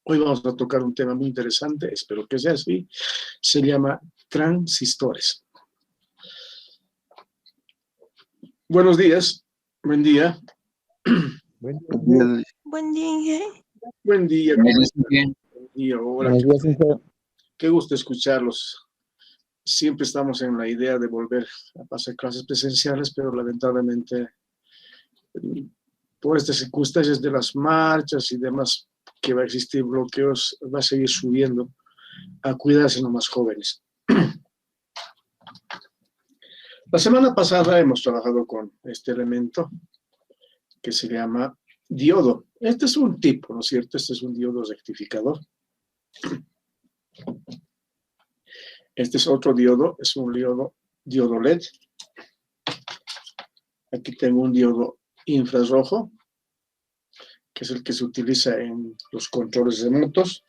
Hoy vamos a tocar un tema muy interesante, espero que sea así. Se llama transistores. Buenos días, buen día. Buen día. Buen día, Inge. Buen día, ¿cómo están? Buen día, hola. Buenos días, Inge. Qué gusto escucharlos. Siempre estamos en la idea de volver a pasar clases presenciales, pero lamentablemente por estas circunstancias de las marchas y demás que va a existir bloqueos, va a seguir subiendo. A cuidarse los más jóvenes. La semana pasada hemos trabajado con este elemento que se llama diodo. Este es un tipo, ¿no es cierto? Este es un diodo rectificador. Este es otro diodo, es un diodo LED. Aquí tengo un diodo infrarrojo, que es el que se utiliza en los controles remotos.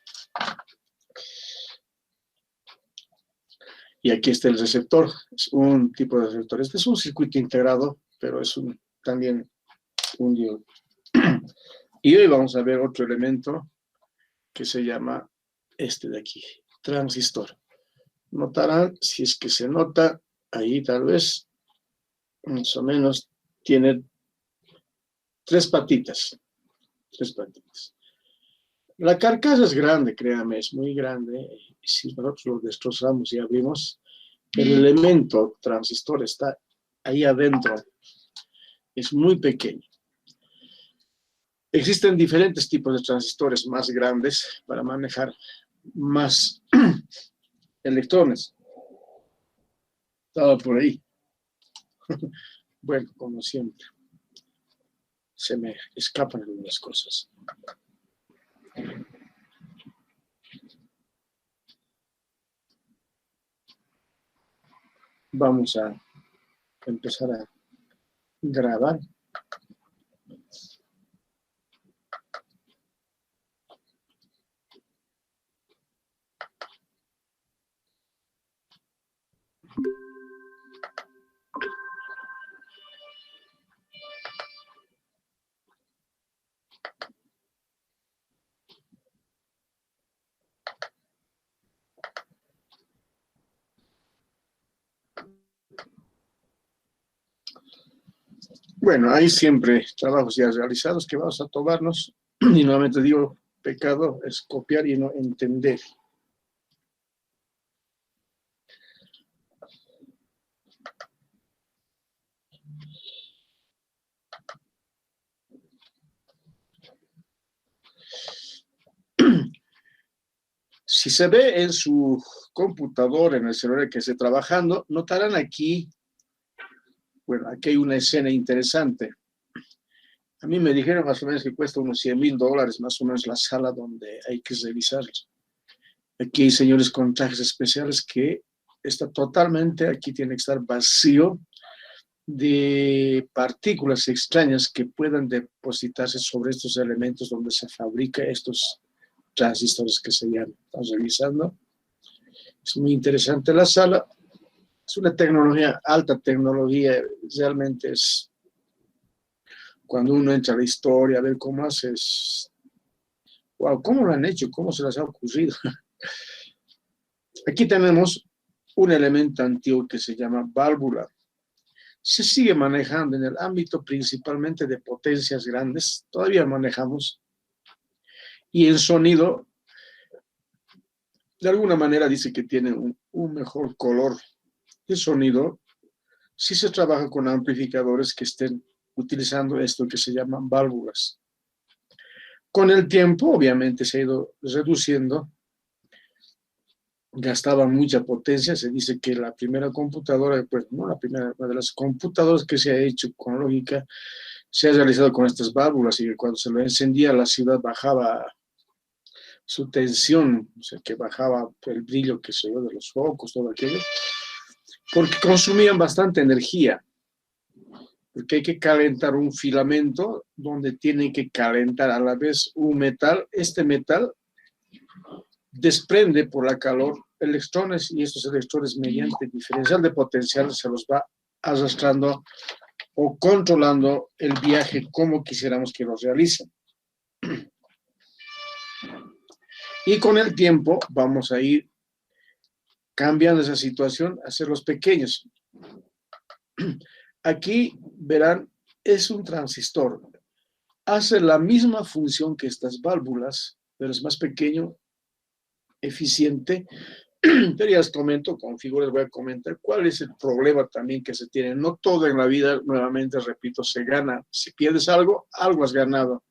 Y aquí está el receptor, es un tipo de receptor. Este es un circuito integrado, pero es también un diodo. Y hoy vamos a ver otro elemento que se llama este de aquí, transistor. Notarán, si es que se nota, ahí tal vez, más o menos, tiene tres patitas. La carcasa es grande, créame, es muy grande. Si nosotros lo destrozamos y abrimos, el elemento transistor está ahí adentro. Es muy pequeño. Existen diferentes tipos de transistores más grandes para manejar más electrones. Estaba por ahí. Bueno, como siempre, se me escapan algunas cosas. Vamos a empezar a grabar. Bueno, hay siempre trabajos ya realizados que vamos a tomarnos. Y nuevamente digo, pecado es copiar y no entender. Si se ve en su computador, en el celular que esté trabajando, notarán aquí, bueno, aquí hay una escena interesante. A mí me dijeron más o menos que cuesta unos $100,000, más o menos la sala donde hay que revisarlos. Aquí hay señores con trajes especiales que está totalmente, aquí tiene que estar vacío de partículas extrañas que puedan depositarse sobre estos elementos donde se fabrica estos transistores que se llaman. Estamos revisando. Es muy interesante la sala. Es una tecnología, alta tecnología. Realmente es, cuando uno entra a la historia, a ver cómo haces. Wow, ¿cómo lo han hecho? ¿Cómo se les ha ocurrido? Aquí tenemos un elemento antiguo que se llama válvula. Se sigue manejando en el ámbito principalmente de potencias grandes. Todavía manejamos. Y en sonido, de alguna manera dice que tiene un mejor color de sonido si se trabaja con amplificadores que estén utilizando esto que se llaman válvulas. Con el tiempo, obviamente, se ha ido reduciendo. Gastaba mucha potencia. Se dice que la primera computadora, pues no la primera, una de las computadoras que se ha hecho con lógica, se ha realizado con estas válvulas y que cuando se lo encendía la ciudad bajaba su tensión, o sea, que bajaba el brillo que se dio de los focos, todo aquello, porque consumían bastante energía, porque hay que calentar un filamento donde tiene que calentar a la vez un metal. Este metal desprende por la calor electrones y estos electrones mediante diferencial de potencial se los va arrastrando o controlando el viaje como quisiéramos que lo realicen. Y con el tiempo vamos a ir cambiando esa situación, hacerlos pequeños. Aquí verán, es un transistor. Hace la misma función que estas válvulas, pero es más pequeño, eficiente. Pero ya les comento, con figuras voy a comentar cuál es el problema también que se tiene. No todo en la vida, nuevamente repito, se gana. Si pierdes algo, algo has ganado.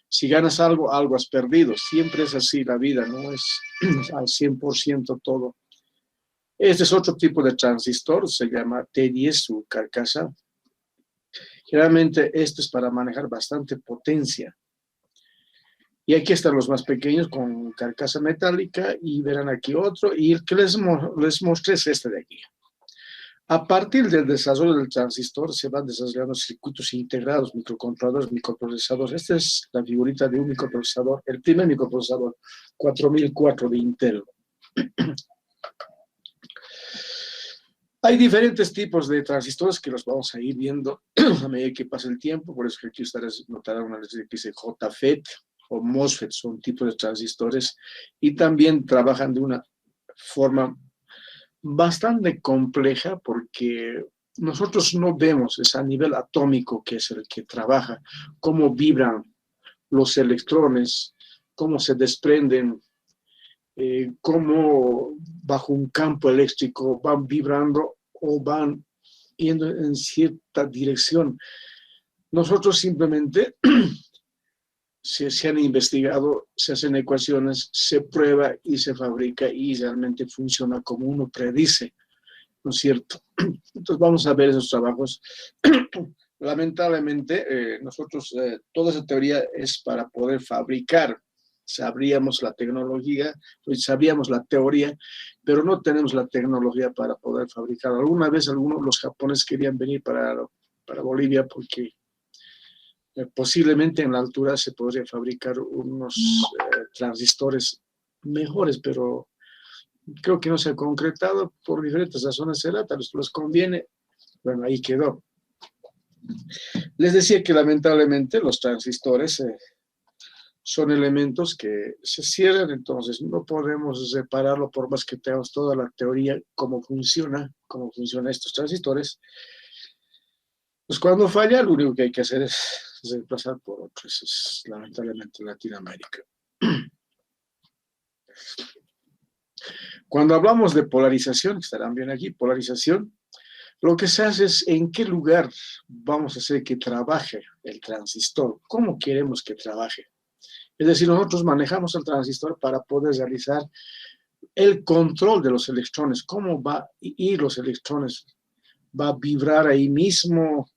Si ganas algo, algo has perdido. Siempre es así la vida, no es al 100% todo. Este es otro tipo de transistor, se llama T10, su carcasa. Generalmente esto es para manejar bastante potencia. Y aquí están los más pequeños con carcasa metálica y verán aquí otro. Y el que les mostré es este de aquí. A partir del desarrollo del transistor se van desarrollando circuitos integrados, microcontroladores, microprocesadores. Esta es la figurita de un microprocesador, el primer microprocesador 4004 de Intel. Hay diferentes tipos de transistores que los vamos a ir viendo a medida que pasa el tiempo. Por eso que aquí ustedes notarán una letra que dice JFET o MOSFET, son tipos de transistores y también trabajan de una forma bastante compleja porque nosotros no vemos es a nivel atómico, que es el que trabaja, cómo vibran los electrones, cómo se desprenden, cómo bajo un campo eléctrico van vibrando o van yendo en cierta dirección. Nosotros simplemente se han investigado, se hacen ecuaciones, se prueba y se fabrica y realmente funciona como uno predice, ¿no es cierto? Entonces vamos a ver esos trabajos. Lamentablemente, nosotros, toda esa teoría es para poder fabricar. Sabríamos la tecnología, sabíamos la teoría, pero no tenemos la tecnología para poder fabricar. Alguna vez los japoneses querían venir para Bolivia porque posiblemente en la altura se podría fabricar unos transistores mejores, pero creo que no se ha concretado por diferentes razones. Será, tal vez les conviene. Bueno, ahí quedó. Les decía que lamentablemente los transistores son elementos que se cierran, entonces no podemos repararlo por más que tengamos toda la teoría, cómo funcionan estos transistores. Pues cuando falla, lo único que hay que hacer es reemplazar por otros. Eso es lamentablemente Latinoamérica. Cuando hablamos de polarización, estarán bien aquí, polarización, lo que se hace es en qué lugar vamos a hacer que trabaje el transistor, cómo queremos que trabaje. Es decir, nosotros manejamos el transistor para poder realizar el control de los electrones, cómo va a ir los electrones, va a vibrar ahí mismo,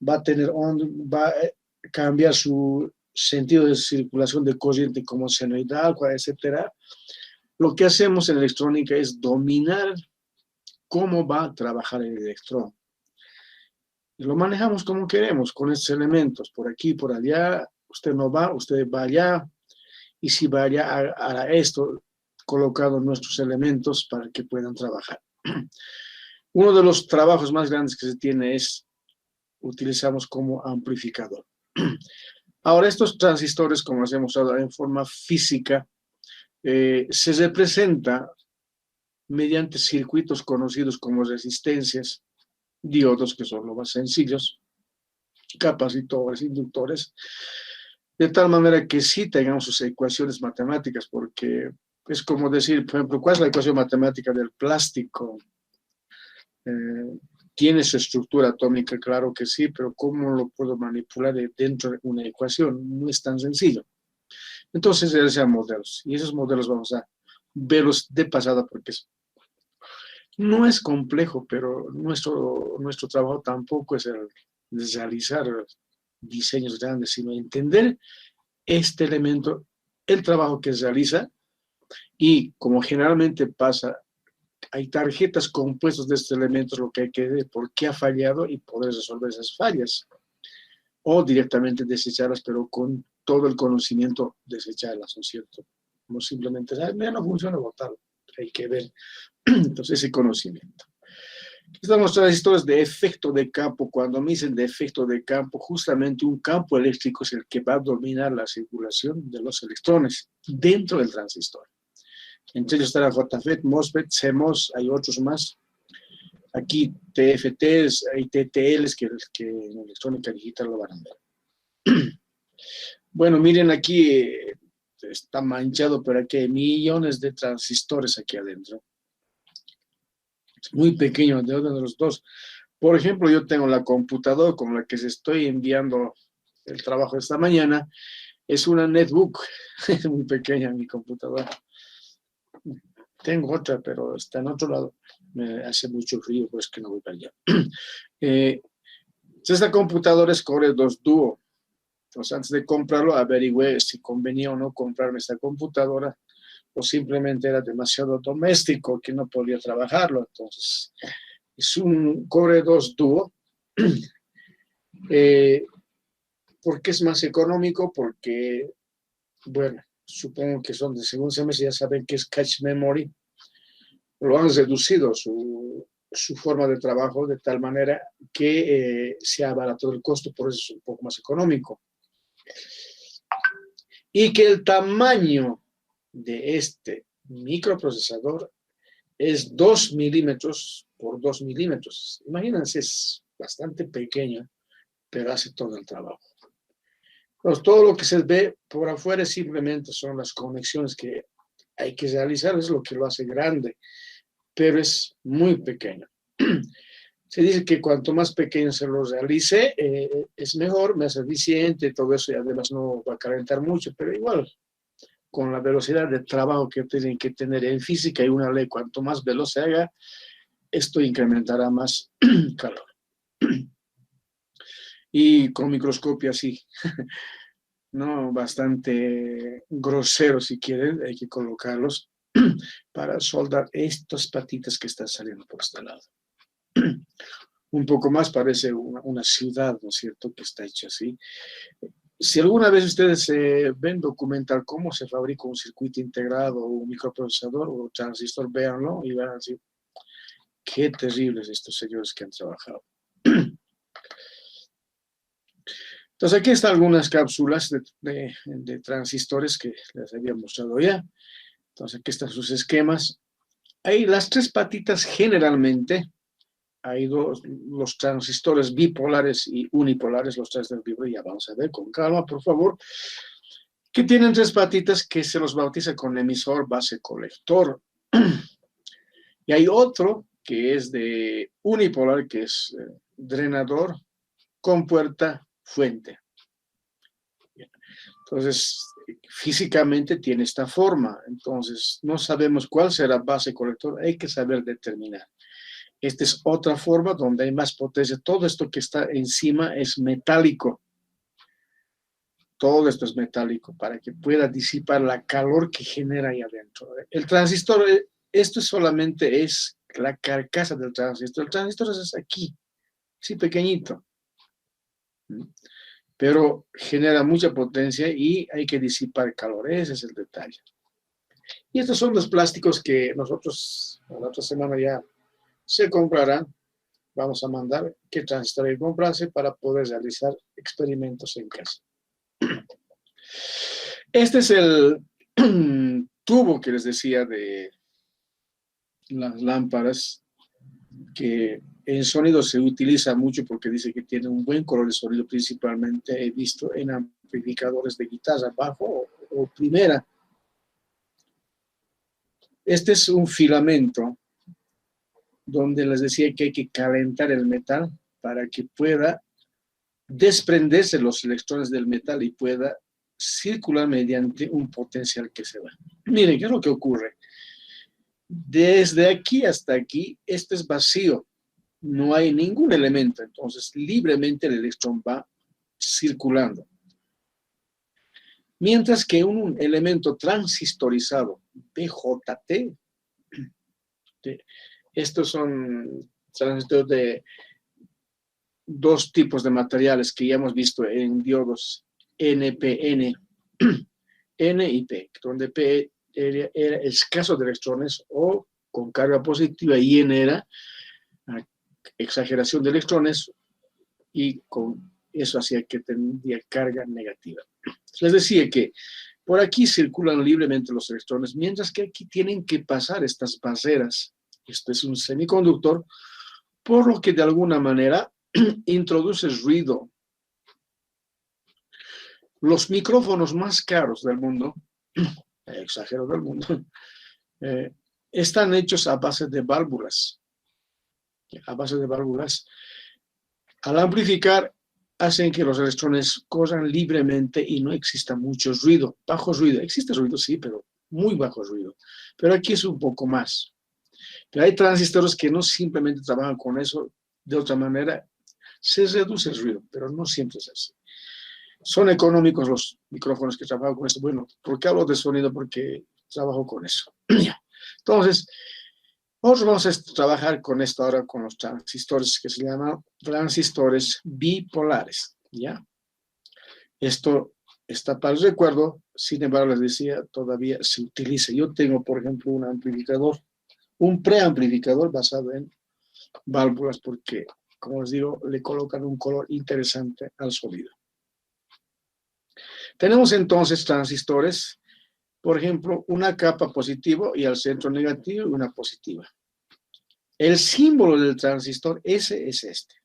va a tener onda, va a cambiar su sentido de circulación de corriente como senoidal, etcétera. Lo que hacemos en electrónica es dominar cómo va a trabajar el electrón. Y lo manejamos como queremos, con estos elementos, por aquí, por allá. Usted no va, usted va allá, y si va allá, hará esto, colocado nuestros elementos para que puedan trabajar. Uno de los trabajos más grandes que se tiene es, utilizamos como amplificador. Ahora, estos transistores, como les he mostrado en forma física, se representa mediante circuitos conocidos como resistencias, diodos, que son los más sencillos, capacitores, inductores, de tal manera que sí tengamos sus ecuaciones matemáticas, porque es como decir, por ejemplo, ¿cuál es la ecuación matemática del plástico? ¿Tiene su estructura atómica? Claro que sí, pero ¿cómo lo puedo manipular dentro de una ecuación? No es tan sencillo. Entonces, realizan modelos, y esos modelos vamos a verlos de pasada, porque no es complejo, pero nuestro trabajo tampoco es el de realizar diseños grandes, sino entender este elemento, el trabajo que se realiza, y como generalmente pasa, hay tarjetas compuestas de estos elementos, lo que hay que ver por qué ha fallado y poder resolver esas fallas, o directamente desecharlas, pero con todo el conocimiento desecharlas, ¿no es cierto? No simplemente, ya no funciona, botarlo, hay que ver. Entonces, ese conocimiento. Están los transistores de efecto de campo. Cuando me dicen de efecto de campo, justamente un campo eléctrico es el que va a dominar la circulación de los electrones dentro del transistor. Entre ellos estará JFET, MOSFET, CMOS, hay otros más. Aquí TFTs, hay TTLs que en electrónica digital lo van a ver. Bueno, miren aquí, está manchado, pero aquí hay millones de transistores aquí adentro. Es muy pequeño, de uno de los dos. Por ejemplo, yo tengo la computadora con la que se estoy enviando el trabajo esta mañana. Es una netbook, es muy pequeña mi computadora. Tengo otra, pero está en otro lado. Me hace mucho frío, pues que no voy para allá. Esta computadora es Core 2 Duo. Entonces, antes de comprarlo, averigüé si convenía o no comprarme esta computadora, o simplemente era demasiado doméstico que no podía trabajarlo. Entonces, es un Core 2 Duo. ¿Por qué es más económico? Porque, bueno, supongo que son de segundo semestre, ya saben que es cache memory. Lo han reducido su forma de trabajo de tal manera que se ha abaratado el costo, por eso es un poco más económico. Y que el tamaño de este microprocesador es 2 milímetros por 2 milímetros. Imagínense, es bastante pequeño, pero hace todo el trabajo. Entonces, todo lo que se ve por afuera simplemente son las conexiones que hay que realizar, es lo que lo hace grande, pero es muy pequeño. Se dice que cuanto más pequeño se lo realice, es mejor, más eficiente, todo eso, y además no va a calentar mucho, pero igual, con la velocidad de trabajo que tienen que tener en física, hay una ley, cuanto más veloz se haga, esto incrementará más calor. Y con microscopio así, ¿no? Bastante grosero si quieren, hay que colocarlos para soldar estas patitas que están saliendo por este lado. Un poco más parece una ciudad, ¿no es cierto?, que está hecha así. Si alguna vez ustedes ven documentar cómo se fabrica un circuito integrado, un microprocesador o transistor, véanlo y van a decir, qué terribles estos señores que han trabajado. Entonces aquí están algunas cápsulas de transistores que les había mostrado ya. Entonces aquí están sus esquemas. Hay las tres patitas generalmente. Hay los transistores bipolares y unipolares, los tres del vibro, ya vamos a ver con calma, por favor, que tienen tres patitas que se los bautiza con emisor, base, colector. Y hay otro que es de unipolar, que es drenador con puerta, fuente. Entonces, físicamente tiene esta forma. Entonces, no sabemos cuál será base, colector, hay que saber determinar. Esta es otra forma donde hay más potencia. Todo esto que está encima es metálico. Todo esto es metálico para que pueda disipar la calor que genera ahí adentro. El transistor, esto solamente es la carcasa del transistor. El transistor es aquí, sí, pequeñito. Pero genera mucha potencia y hay que disipar calor. Ese es el detalle. Y estos son los plásticos que nosotros la otra semana ya se comprarán. Vamos a mandar qué transistor hay que comprarse para poder realizar experimentos en casa. Este es el tubo que les decía de las lámparas, que en sonido se utiliza mucho porque dice que tiene un buen color de sonido, principalmente he visto en amplificadores de guitarra, bajo o primera. Este es un filamento donde les decía que hay que calentar el metal para que pueda desprenderse los electrones del metal y pueda circular mediante un potencial que se va. Miren, ¿qué es lo que ocurre? Desde aquí hasta aquí, esto es vacío, no hay ningún elemento, entonces libremente el electrón va circulando. Mientras que un elemento transistorizado, BJT, estos son transistores de dos tipos de materiales que ya hemos visto en diodos NPN, N y P, donde P era escaso de electrones o con carga positiva y N era exageración de electrones y con eso hacía que tendría carga negativa. Les decía que por aquí circulan libremente los electrones, mientras que aquí tienen que pasar estas barreras. Esto es un semiconductor, por lo que de alguna manera introduce ruido. Los micrófonos más caros del mundo, exagero del mundo, están hechos a base de válvulas. A base de válvulas. Al amplificar, hacen que los electrones corran libremente y no exista mucho ruido, bajo ruido. Existe ruido, sí, pero muy bajo ruido. Pero aquí es un poco más. Pero hay transistores que no simplemente trabajan con eso, de otra manera se reduce el ruido, pero no siempre es así. Son económicos los micrófonos que trabajan con eso. Bueno, ¿por qué hablo de sonido? Porque trabajo con eso. Entonces, nosotros vamos a trabajar con esto ahora, con los transistores que se llaman transistores bipolares, ¿ya? Esto está para el recuerdo, sin embargo, les decía, todavía se utiliza. Yo tengo, por ejemplo, un amplificador, un preamplificador basado en válvulas, porque, como les digo, le colocan un color interesante al sonido. Tenemos entonces transistores, por ejemplo, una capa positivo y al centro negativo y una positiva. El símbolo del transistor, ese es este.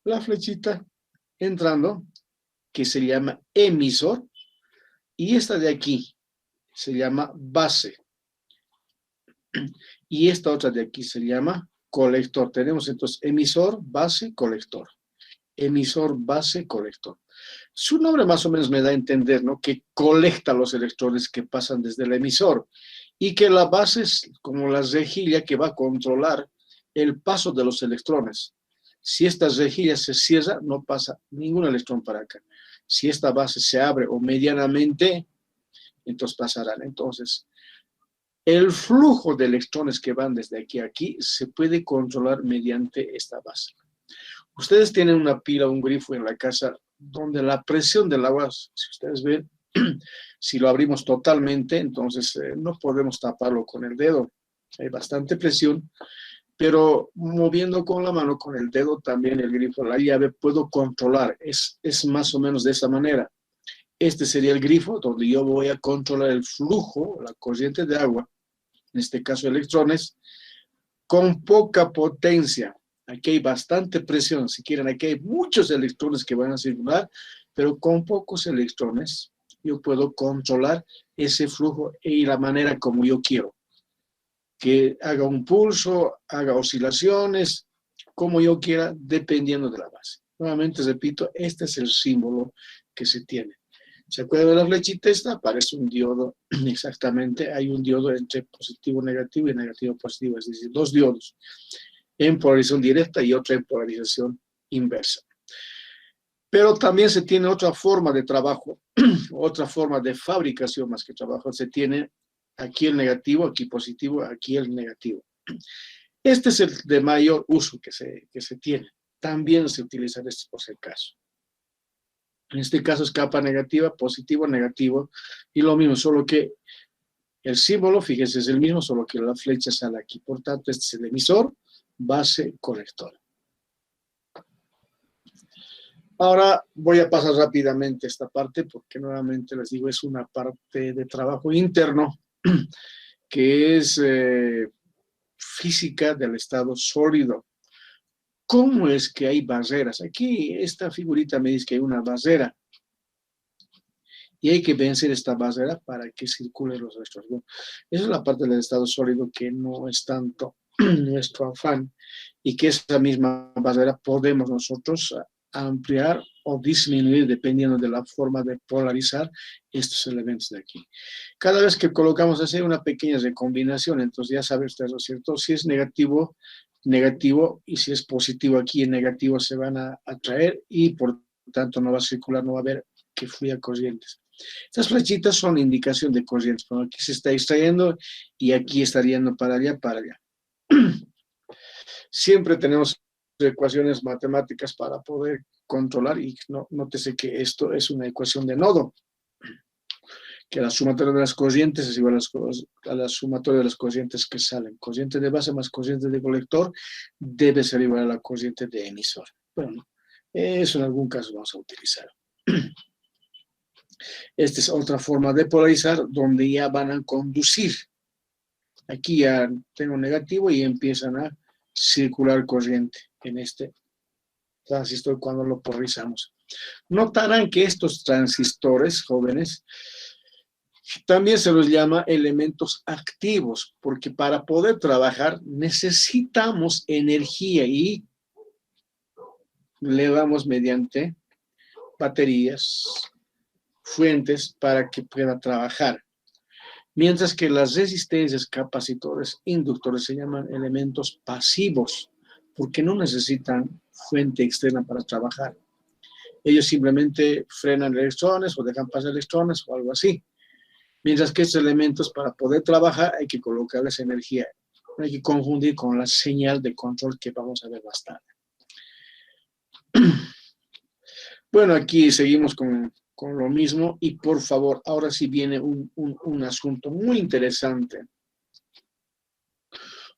La flechita entrando, que se llama emisor, y esta de aquí se llama base. Y esta otra de aquí se llama colector. Tenemos entonces emisor, base, colector. Emisor, base, colector. Su nombre más o menos me da a entender, ¿no? Que colecta los electrones que pasan desde el emisor y que la base es como la rejilla que va a controlar el paso de los electrones. Si esta rejilla se cierra, no pasa ningún electrón para acá. Si esta base se abre o medianamente, entonces pasarán. Entonces, el flujo de electrones que van desde aquí a aquí se puede controlar mediante esta base. Ustedes tienen una pila, un grifo en la casa donde la presión del agua, si ustedes ven, si lo abrimos totalmente, entonces no podemos taparlo con el dedo. Hay bastante presión, pero moviendo con la mano, con el dedo también el grifo, la llave, puedo controlar. Es más o menos de esa manera. Este sería el grifo donde yo voy a controlar el flujo, la corriente de agua, en este caso electrones, con poca potencia. Aquí hay bastante presión, si quieren, aquí hay muchos electrones que van a circular, pero con pocos electrones yo puedo controlar ese flujo y la manera como yo quiero. Que haga un pulso, haga oscilaciones, como yo quiera, dependiendo de la base. Nuevamente repito, este es el símbolo que se tiene. ¿Se acuerdan de la flechita esta? Aparece un diodo, exactamente, hay un diodo entre positivo negativo y negativo positivo, es decir, dos diodos, en polarización directa y otra en polarización inversa. Pero también se tiene otra forma de trabajo, otra forma de fabricación más que trabajo. Se tiene aquí el negativo, aquí positivo, aquí el negativo. Este es el de mayor uso que se tiene. También se utiliza este por si acaso. En este caso es capa negativa, positivo, negativo, y lo mismo, solo que el símbolo, fíjense, es el mismo, solo que la flecha sale aquí. Por tanto, este es el emisor, base, colector. Ahora voy a pasar rápidamente esta parte, porque nuevamente les digo, es una parte de trabajo interno, que es física del estado sólido. ¿Cómo es que hay barreras? Aquí esta figurita me dice que hay una barrera. Y hay que vencer esta barrera para que circulen los electrones. Bueno, esa es la parte del estado sólido que no es tanto nuestro afán y que esa misma barrera podemos nosotros ampliar o disminuir dependiendo de la forma de polarizar estos elementos de aquí. Cada vez que colocamos así una pequeña recombinación, entonces ya saben ustedes, ¿no es cierto? Si es negativo, negativo, y si es positivo aquí, en negativo se van a atraer y por tanto no va a circular, no va a haber que fluya corrientes. Estas flechitas son indicación de corrientes. Bueno, aquí se está extrayendo y aquí está yendo para allá, para allá. Siempre tenemos ecuaciones matemáticas para poder controlar y nótese que esto es una ecuación de nodo. que la sumatoria de las corrientes es igual a la sumatoria de las corrientes que salen. Corriente de base más corriente de colector debe ser igual a la corriente de emisor. Bueno, eso en algún caso vamos a utilizar. Esta es otra forma de polarizar donde ya van a conducir. Aquí ya tengo negativo y empiezan a circular corriente en este transistor cuando lo polarizamos. Notarán que estos transistores, jóvenes, también se los llama elementos activos, porque para poder trabajar necesitamos energía y le damos mediante baterías, fuentes para que pueda trabajar. Mientras que las resistencias, capacitores, inductores se llaman elementos pasivos, porque no necesitan fuente externa para trabajar. Ellos simplemente frenan electrones o dejan pasar electrones o algo así. Mientras que estos elementos, para poder trabajar, hay que colocarles energía. No hay que confundir con la señal de control que vamos a ver más tarde. Bueno, aquí seguimos con lo mismo y por favor, ahora sí viene un asunto muy interesante.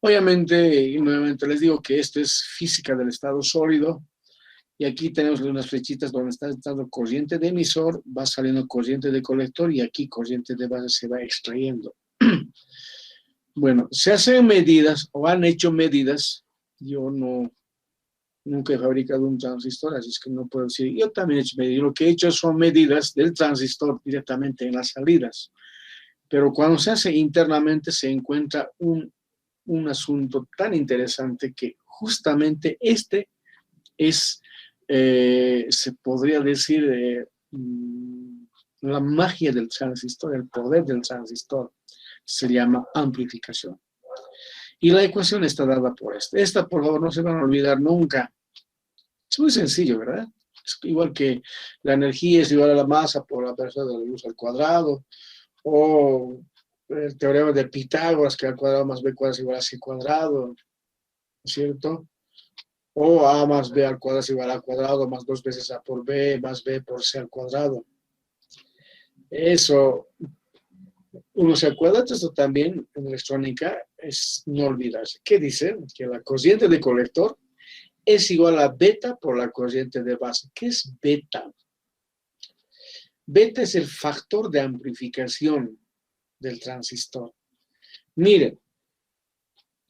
Obviamente, y nuevamente les digo que esto es física del estado sólido y aquí tenemos unas flechitas donde está entrando corriente de emisor, va saliendo corriente de colector y aquí corriente de base se va extrayendo. Bueno, se hacen medidas o han hecho medidas, yo nunca he fabricado un transistor, así es que no puedo decir, yo también he hecho medidas, lo que he hecho son medidas del transistor directamente en las salidas, pero cuando se hace internamente se encuentra un asunto tan interesante que justamente este es, se podría decir, la magia del transistor, el poder del transistor, se llama amplificación. Y la ecuación está dada por esta. Esta, por favor, no se van a olvidar nunca. Es muy sencillo, ¿verdad? Es igual que la energía es igual a la masa por la velocidad de la luz al cuadrado, o el teorema de Pitágoras, que A cuadrado más B cuadrado es igual a C cuadrado, ¿no es cierto? O A más B al cuadrado es igual a cuadrado, más 2 veces A por B, más B por C al cuadrado. Eso, uno se acuerda de esto también en electrónica, es no olvidarse. ¿Qué dice? Que la corriente de colector es igual a beta por la corriente de base. ¿Qué es beta? Beta es el factor de amplificación del transistor. Miren,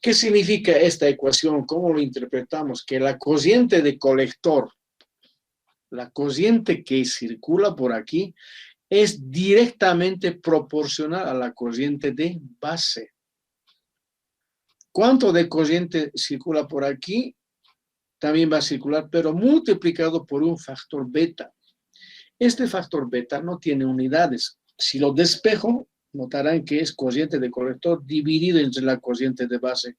¿qué significa esta ecuación? ¿Cómo lo interpretamos? Que la corriente de colector, la corriente que circula por aquí, es directamente proporcional a la corriente de base. ¿Cuánto de corriente circula por aquí? También va a circular, pero multiplicado por un factor beta. Este factor beta no tiene unidades. Si lo despejo, notarán que es corriente de colector dividido entre la corriente de base.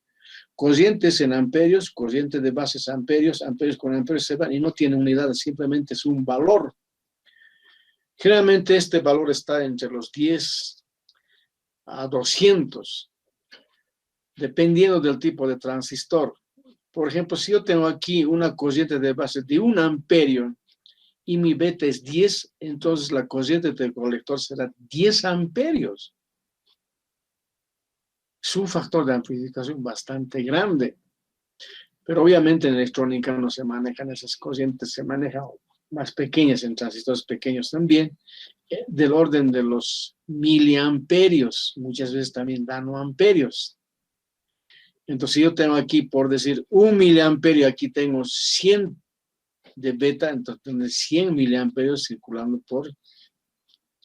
Corrientes en amperios, corriente de base es amperios, amperios con amperios se van y no tiene unidades, simplemente es un valor. Generalmente este valor está entre los 10 a 200, dependiendo del tipo de transistor. Por ejemplo, si yo tengo aquí una corriente de base de 1 amperio y mi beta es 10, entonces la corriente del colector será 10 amperios. Es un factor de amplificación bastante grande. Pero obviamente en electrónica no se manejan esas corrientes, se manejan más pequeñas, en transistores pequeños también, del orden de los miliamperios, muchas veces también nanoamperios. Entonces, si yo tengo aquí, por decir, 1 miliamperio, aquí tengo 100 de beta, entonces tengo 100 miliamperios circulando por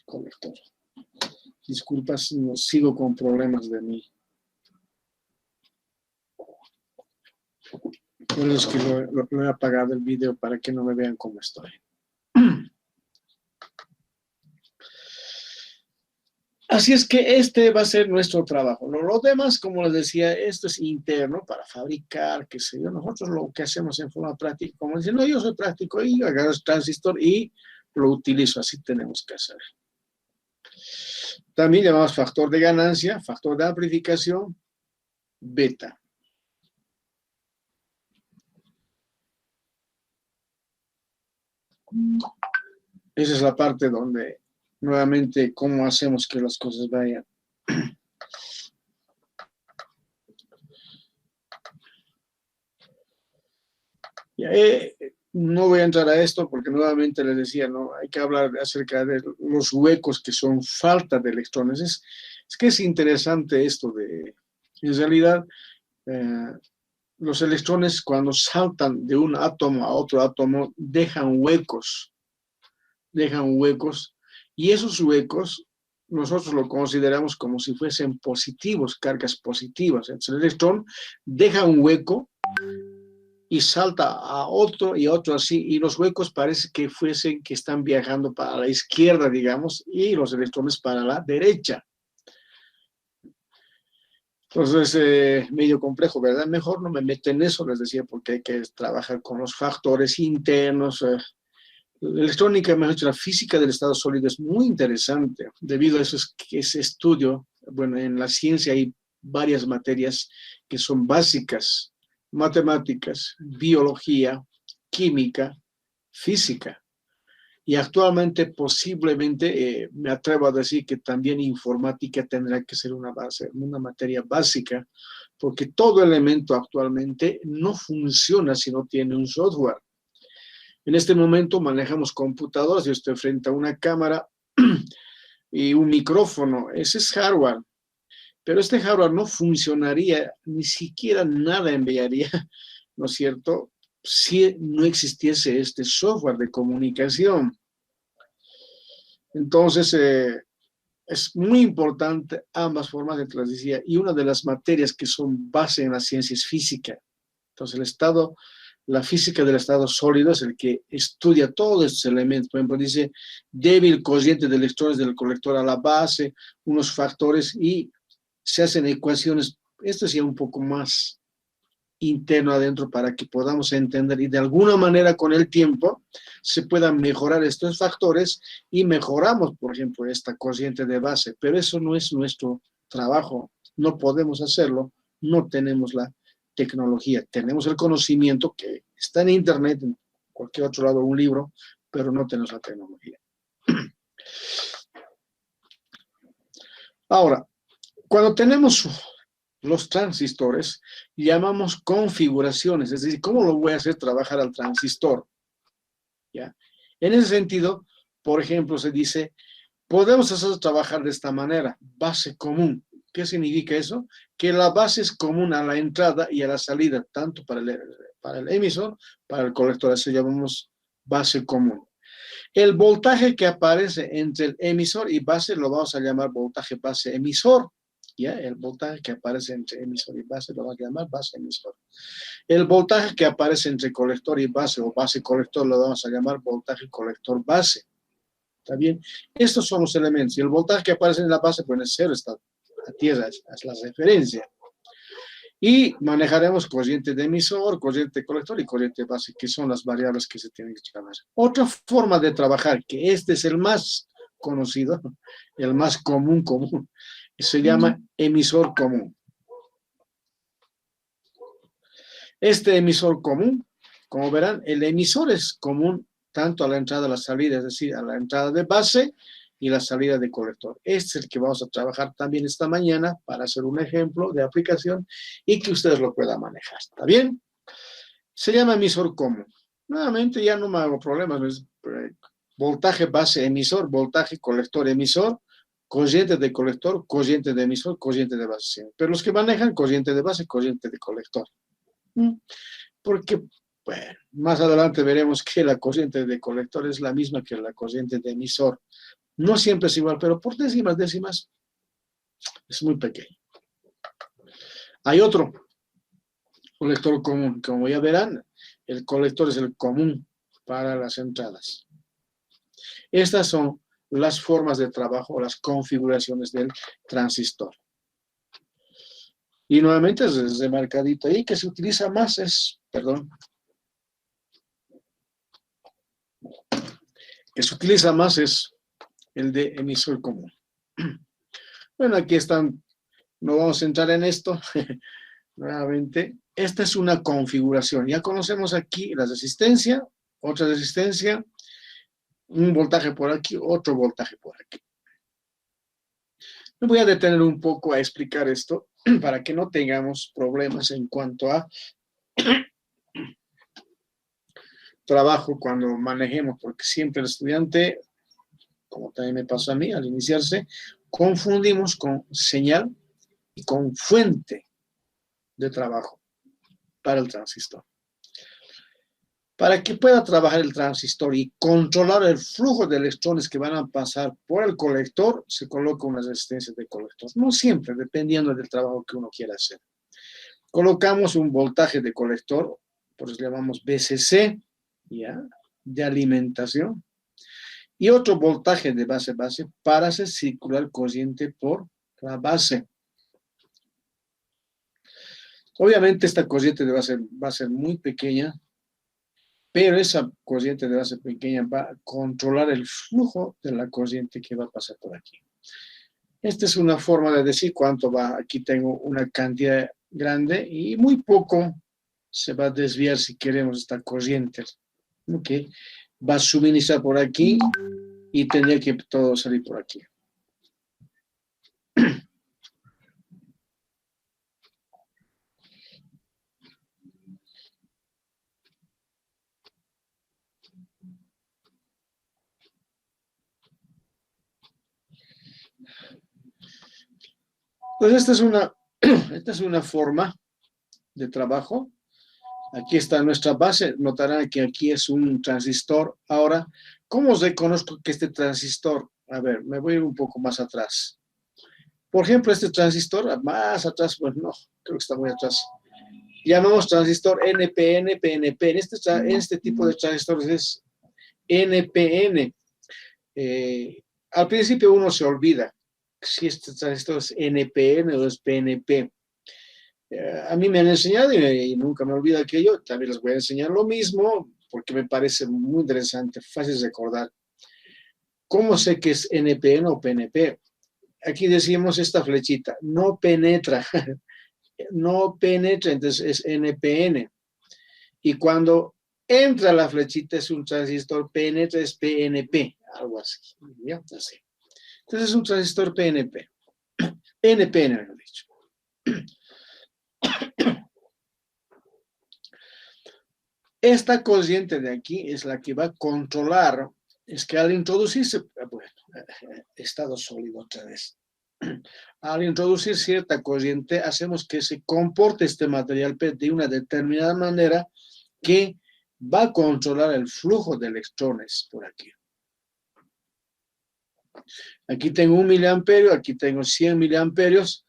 colector. Disculpas, no sigo con problemas de mí. Por eso es que lo he apagado el video para que no me vean cómo estoy. Así es que este va a ser nuestro trabajo. Lo demás, como les decía, esto es interno para fabricar, qué sé yo. Nosotros lo que hacemos en forma práctica, como dicen, no, yo soy práctico y agarro el transistor y lo utilizo. Así tenemos que hacer. También llamamos factor de ganancia, factor de amplificación, beta. Esa es la parte donde nuevamente cómo hacemos que las cosas vayan. Ya, no voy a entrar a esto porque nuevamente les decía, ¿no? Hay que hablar acerca de los huecos que son falta de electrones. Es que es interesante esto de, en realidad, los electrones cuando saltan de un átomo a otro átomo dejan huecos, y esos huecos nosotros lo consideramos como si fuesen positivos, cargas positivas. Entonces el electrón deja un hueco y salta a otro y otro así, y los huecos parece que fuesen que están viajando para la izquierda, digamos, y los electrones para la derecha. Entonces, medio complejo, ¿verdad? Mejor no me meto en eso, les decía, porque hay que trabajar con los factores internos. La electrónica, mejor dicho, la física del estado sólido es muy interesante, debido a eso es que ese estudio, bueno, en la ciencia hay varias materias que son básicas, matemáticas, biología, química, física. Y actualmente posiblemente me atrevo a decir que también informática tendrá que ser una base, una materia básica, porque todo elemento actualmente no funciona si no tiene un software. En este momento manejamos computadoras, yo estoy frente a una cámara y un micrófono, ese es hardware, pero este hardware no funcionaría, ni siquiera nada enviaría, ¿no es cierto?, si no existiese este software de comunicación. Entonces, es muy importante ambas formas de transmisión, y una de las materias que son base en la ciencia es física. Entonces, la física del estado sólido es el que estudia todos estos elementos. Por ejemplo, dice débil corriente de electrones del colector a la base, unos factores, y se hacen ecuaciones. Esto sí es un poco más interno adentro para que podamos entender y de alguna manera con el tiempo se puedan mejorar estos factores y mejoramos, por ejemplo, esta corriente de base, pero eso no es nuestro trabajo, no podemos hacerlo, no tenemos la tecnología, tenemos el conocimiento que está en internet, en cualquier otro lado, un libro, pero no tenemos la tecnología. Ahora, cuando tenemos los transistores, llamamos configuraciones, es decir, ¿cómo lo voy a hacer trabajar al transistor? ¿Ya? En ese sentido, por ejemplo, se dice, podemos hacerlo trabajar de esta manera, base común. ¿Qué significa eso? Que la base es común a la entrada y a la salida, tanto para el emisor, para el colector, eso llamamos base común. El voltaje que aparece entre el emisor y base lo vamos a llamar voltaje base emisor. ¿Ya? El voltaje que aparece entre emisor y base lo vamos a llamar base emisor. El voltaje que aparece entre colector y base o base colector lo vamos a llamar voltaje colector base. ¿Está bien? Estos son los elementos. Y el voltaje que aparece en la base, pues es cero, está a tierra, es la referencia. Y manejaremos corriente de emisor, corriente de colector y corriente de base, que son las variables que se tienen que llamar. Otra forma de trabajar, que este es el más conocido, el más común, se llama emisor común. Este emisor común, como verán, el emisor es común tanto a la entrada y a la salida, es decir, a la entrada de base y la salida de colector. Este es el que vamos a trabajar también esta mañana para hacer un ejemplo de aplicación y que ustedes lo puedan manejar. ¿Está bien? Se llama emisor común. Nuevamente ya no me hago problemas. Voltaje base emisor, voltaje colector emisor, corriente de colector, corriente de emisor, corriente de base. Pero los que manejan corriente de base, corriente de colector. Porque, bueno, más adelante veremos que la corriente de colector es la misma que la corriente de emisor. No siempre es igual, pero por décimas es muy pequeño. Hay otro colector común. Como ya verán, el colector es el común para las entradas. Estas son las formas de trabajo, las configuraciones del transistor. Y nuevamente es remarcadito ahí, que se utiliza más es el de emisor común. Bueno, aquí están, no vamos a entrar en esto, nuevamente. Esta es una configuración, ya conocemos aquí la resistencia, otra resistencia, un voltaje por aquí, otro voltaje por aquí. Me voy a detener un poco a explicar esto para que no tengamos problemas en cuanto a trabajo cuando manejemos, porque siempre el estudiante, como también me pasó a mí al iniciarse, confundimos con señal y con fuente de trabajo para el transistor. Para que pueda trabajar el transistor y controlar el flujo de electrones que van a pasar por el colector, se coloca una resistencia de colector. No siempre, dependiendo del trabajo que uno quiera hacer. Colocamos un voltaje de colector, por eso le llamamos VCC, ¿ya? De alimentación, y otro voltaje de base-base para hacer circular corriente por la base. Obviamente esta corriente va a ser muy pequeña, pero esa corriente de base pequeña va a controlar el flujo de la corriente que va a pasar por aquí. Esta es una forma de decir cuánto va. Aquí tengo una cantidad grande y muy poco se va a desviar si queremos esta corriente. ¿Ok? Va a suministrar por aquí y tendría que todo salir por aquí. Pues esta es una forma de trabajo. Aquí está nuestra base. Notarán que aquí es un transistor. Ahora, ¿cómo reconozco que este transistor? A ver, me voy a ir un poco más atrás. Por ejemplo, este transistor, más atrás, pues no, creo que está muy atrás. Llamamos transistor NPN, PNP. En este tipo de transistores es NPN. Al principio uno se olvida si este transistor es NPN o es PNP. A mí me han enseñado y nunca me olvido aquello. También les voy a enseñar lo mismo porque me parece muy interesante, fácil de recordar. ¿Cómo sé que es NPN o PNP? Aquí decimos esta flechita, no penetra, no penetra, entonces es NPN. Y cuando entra la flechita es un transistor, penetra es PNP, algo así. ¿Ya? Así. Entonces es un transistor PNP, NPN, mejor dicho. Esta corriente de aquí es la que va a controlar, es que al introducirse, bueno, estado sólido otra vez, al introducir cierta corriente, hacemos que se comporte este material de una determinada manera que va a controlar el flujo de electrones por aquí. Aquí tengo 1 miliamperio, aquí tengo 100 miliamperios,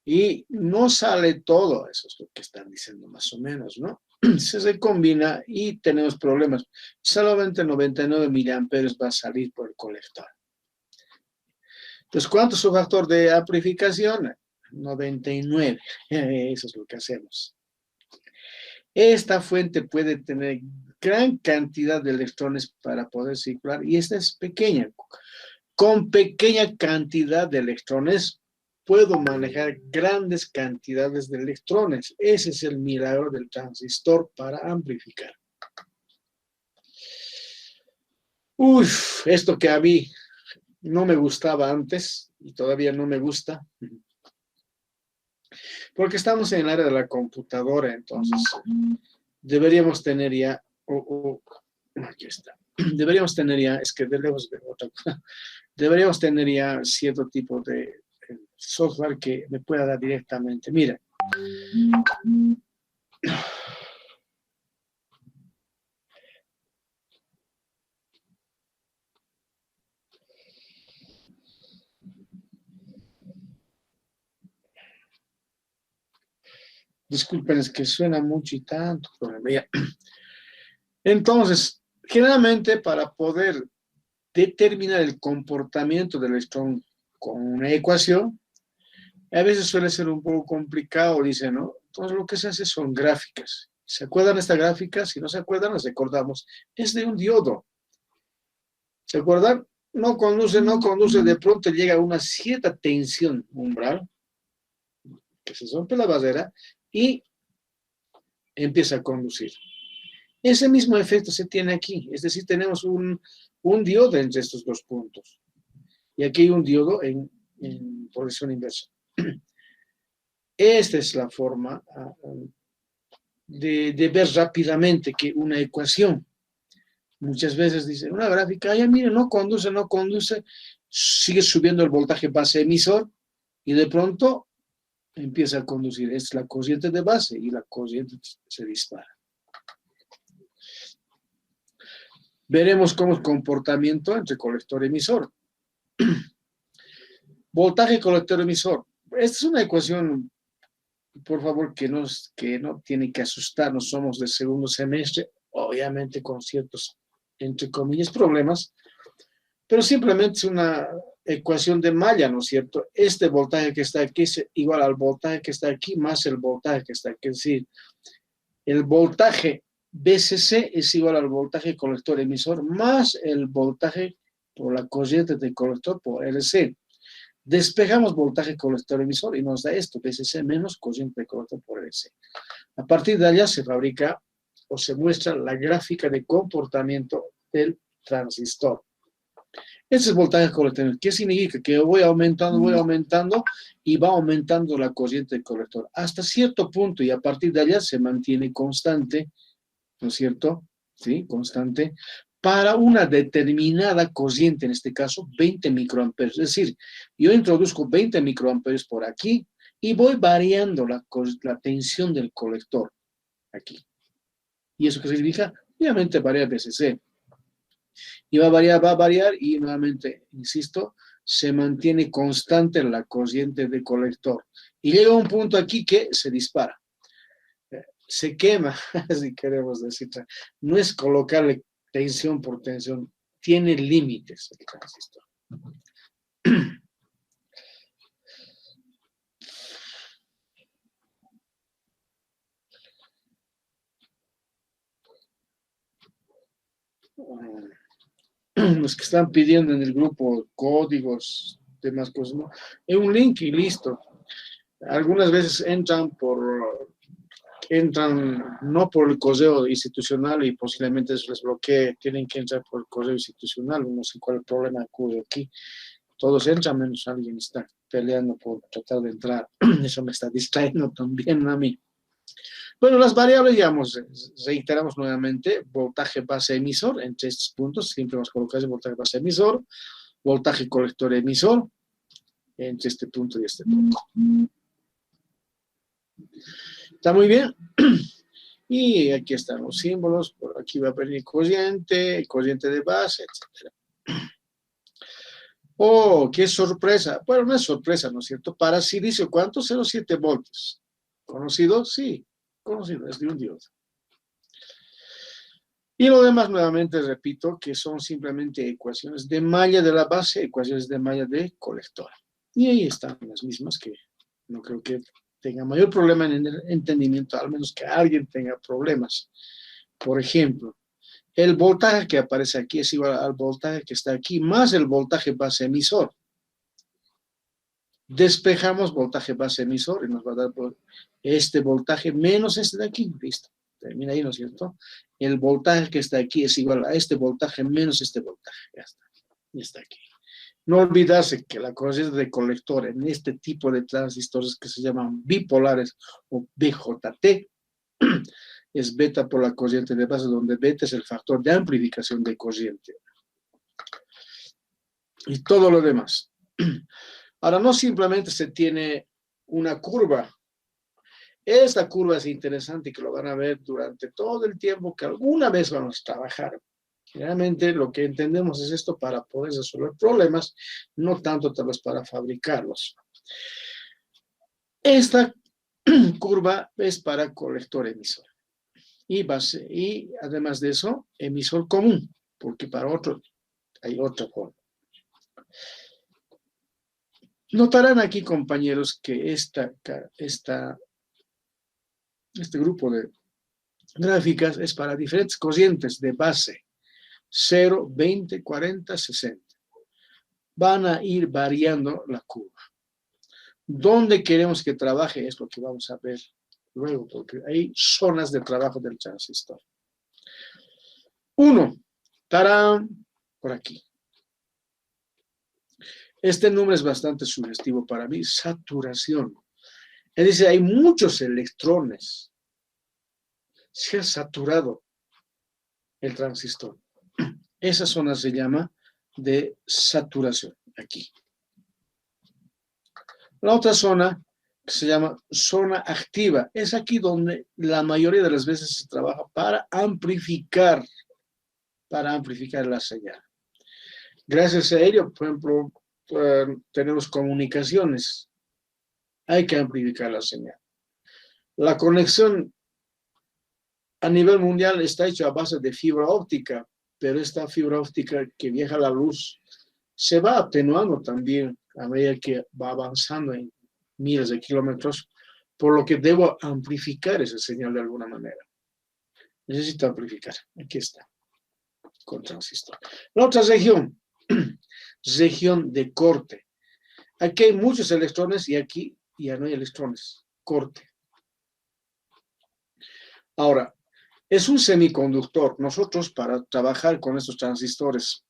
y no sale todo, eso es lo que están diciendo más o menos, ¿no? Se recombina y tenemos problemas. Solamente 99 miliamperios va a salir por el colector. Entonces, ¿cuánto es su factor de amplificación? 99. Eso es lo que hacemos. Esta fuente puede tener gran cantidad de electrones para poder circular y esta es pequeña. Con pequeña cantidad de electrones puedo manejar grandes cantidades de electrones. Ese es el milagro del transistor para amplificar. Uf, esto que a mí no me gustaba antes y todavía no me gusta. Porque estamos en el área de la computadora, entonces deberíamos tener ya, aquí está, deberíamos tener ya, es que de lejos de otra cosa, deberíamos tener ya cierto tipo de software que me pueda dar directamente. Mira. Disculpen, es que suena mucho y tanto. Entonces, generalmente para poder determinar el comportamiento del electrón con una ecuación, a veces suele ser un poco complicado, dice, ¿no? Entonces lo que se hace son gráficas. ¿Se acuerdan de esta gráfica? Si no se acuerdan, las recordamos. Es de un diodo. ¿Se acuerdan? No conduce, de pronto llega a una cierta tensión umbral, que se rompe la barrera y empieza a conducir. Ese mismo efecto se tiene aquí, es decir, tenemos un diodo entre estos dos puntos. Y aquí hay un diodo en progresión inversa. Esta es la forma de ver rápidamente que una ecuación, muchas veces dice, una gráfica, ya mire, no conduce, sigue subiendo el voltaje base emisor y de pronto empieza a conducir. Es la corriente de base y la corriente se dispara. Veremos cómo es el comportamiento entre colector y emisor. Voltaje colector emisor. Esta es una ecuación, por favor, que no tiene que asustarnos. Somos de segundo semestre, obviamente con ciertos, entre comillas, problemas, pero simplemente es una ecuación de malla, ¿no es cierto? Este voltaje que está aquí es igual al voltaje que está aquí más el voltaje que está aquí. Es decir, el voltaje BCC es igual al voltaje colector emisor más el voltaje por la corriente del colector por LC. Despejamos voltaje colector emisor y nos da esto, BCC menos corriente de colector por LC. A partir de allá se fabrica o se muestra la gráfica de comportamiento del transistor. Ese es voltaje colector. ¿Qué significa? Que voy aumentando y va aumentando la corriente del colector hasta cierto punto y a partir de allá se mantiene constante, ¿no es cierto? Sí, constante, para una determinada corriente, en este caso 20 microamperios. Es decir, yo introduzco 20 microamperios por aquí y voy variando la tensión del colector aquí. ¿Y eso qué significa? Obviamente varía BCC. Y va a variar y nuevamente, insisto, se mantiene constante la corriente de colector. Y llega un punto aquí que se dispara. Se quema, si queremos decir. No es colocarle tensión por tensión, tiene límites el transistor. Los que están pidiendo en el grupo códigos, demás cosas, ¿no? Es un link y listo. Algunas veces entran no por el correo institucional y posiblemente se les bloquee, tienen que entrar por el correo institucional, no sé cuál problema ocurre aquí. Todos entran menos alguien está peleando por tratar de entrar. Eso me está distrayendo también a mí. Bueno, las variables, digamos, reiteramos nuevamente, voltaje base emisor, entre estos puntos, siempre vamos a colocar el voltaje base emisor, voltaje colector emisor, entre este punto y este punto. ¿Está muy bien? Y aquí están los símbolos, por aquí va a venir corriente de base, etc. ¡Oh, qué sorpresa! Bueno, no es sorpresa, ¿no es cierto? Para silicio, ¿cuánto? 0,7 voltios. ¿Conocido? Sí, conocido, es de un diodo. Y lo demás, nuevamente, repito, que son simplemente ecuaciones de malla de la base, ecuaciones de malla de colector. Y ahí están las mismas que no creo que tenga mayor problema en el entendimiento, al menos que alguien tenga problemas. Por ejemplo, el voltaje que aparece aquí es igual al voltaje que está aquí, más el voltaje base emisor. Despejamos voltaje base emisor y nos va a dar este voltaje menos este de aquí. Listo. Termina ahí, ¿no es cierto? El voltaje que está aquí es igual a este voltaje menos este voltaje. Ya está. Ya está aquí. No olvidarse que la corriente de colector en este tipo de transistores que se llaman bipolares o BJT es beta por la corriente de base, donde beta es el factor de amplificación de corriente. Y todo lo demás. Ahora, no simplemente se tiene una curva. Esta curva es interesante y que lo van a ver durante todo el tiempo que alguna vez vamos a trabajar. Generalmente lo que entendemos es esto para poder resolver problemas, no tanto tal vez para fabricarlos. Esta curva es para colector emisor. Y además de eso, emisor común, porque para otro hay otra forma. Notarán aquí, compañeros, que este grupo de gráficas es para diferentes corrientes de base, 0, 20, 40, 60. Van a ir variando la curva. ¿Dónde queremos que trabaje? Es lo que vamos a ver luego, porque hay zonas de trabajo del transistor. 1, tarán, por aquí. Este número es bastante sugestivo para mí, saturación. Es decir, hay muchos electrones. Se ha saturado el transistor. Esa zona se llama de saturación, aquí. La otra zona se llama zona activa. Es aquí donde la mayoría de las veces se trabaja para amplificar la señal. Gracias a ello, por ejemplo, tenemos comunicaciones. Hay que amplificar la señal. La conexión a nivel mundial está hecha a base de fibra óptica, pero esta fibra óptica que viaja la luz se va atenuando también a medida que va avanzando en miles de kilómetros, por lo que debo amplificar esa señal de alguna manera. Necesito amplificar. Aquí está, con transistor. La otra región, región de corte. Aquí hay muchos electrones y aquí ya no hay electrones. Corte. Ahora, es un semiconductor. Nosotros, para trabajar con estos transistores,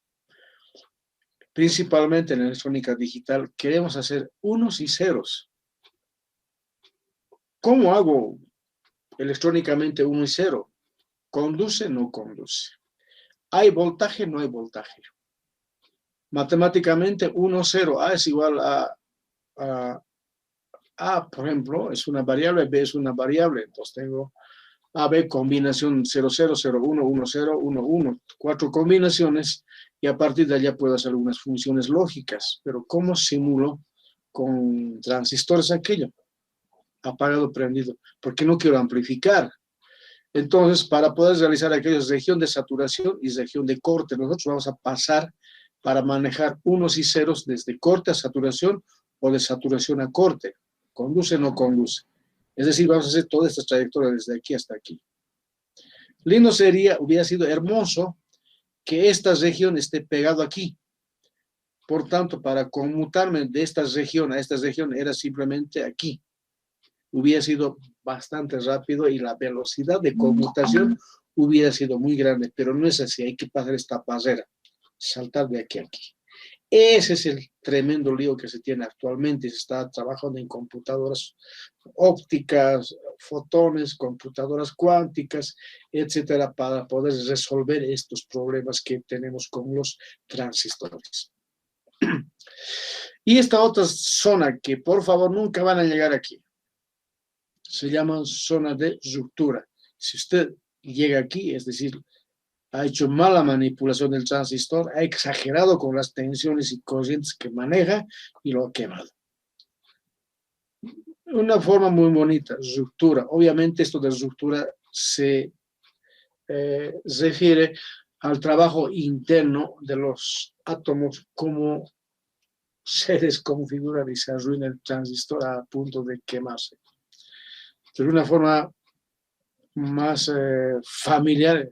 principalmente en electrónica digital, queremos hacer unos y ceros. ¿Cómo hago electrónicamente 1 y 0? ¿Conduce? No conduce. ¿Hay voltaje? No hay voltaje. Matemáticamente 1, 0, A es igual a A, por ejemplo, es una variable, B es una variable, entonces tengo A, B, combinación 0, 0, 0, 1, 1, 0, 1, 1, 4 combinaciones, y a partir de allá puedo hacer algunas funciones lógicas, pero ¿cómo simulo con transistores aquello? Apagado, prendido, porque no quiero amplificar. Entonces, para poder realizar aquello es región de saturación y región de corte. Nosotros vamos a pasar para manejar unos y ceros desde corte a saturación o de saturación a corte. Conduce o no conduce. Es decir, vamos a hacer toda esta trayectoria desde aquí hasta aquí. Lindo sería, hubiera sido hermoso que esta región esté pegado aquí. Por tanto, para conmutarme de esta región a esta región era simplemente aquí. Hubiera sido bastante rápido y la velocidad de conmutación hubiera sido muy grande, pero no es así, hay que pasar esta barrera, saltar de aquí a aquí. Ese es el tremendo lío que se tiene actualmente, se está trabajando en computadoras ópticas, fotones, computadoras cuánticas, etcétera, para poder resolver estos problemas que tenemos con los transistores. Y esta otra zona que por favor nunca van a llegar aquí, se llama zona de ruptura. Si usted llega aquí, es decir, ha hecho mala manipulación del transistor, ha exagerado con las tensiones y corrientes que maneja y lo ha quemado. Una forma muy bonita, ruptura. Obviamente esto de ruptura se refiere al trabajo interno de los átomos, como se desconfiguran y se arruina el transistor a punto de quemarse. De una forma más familiar,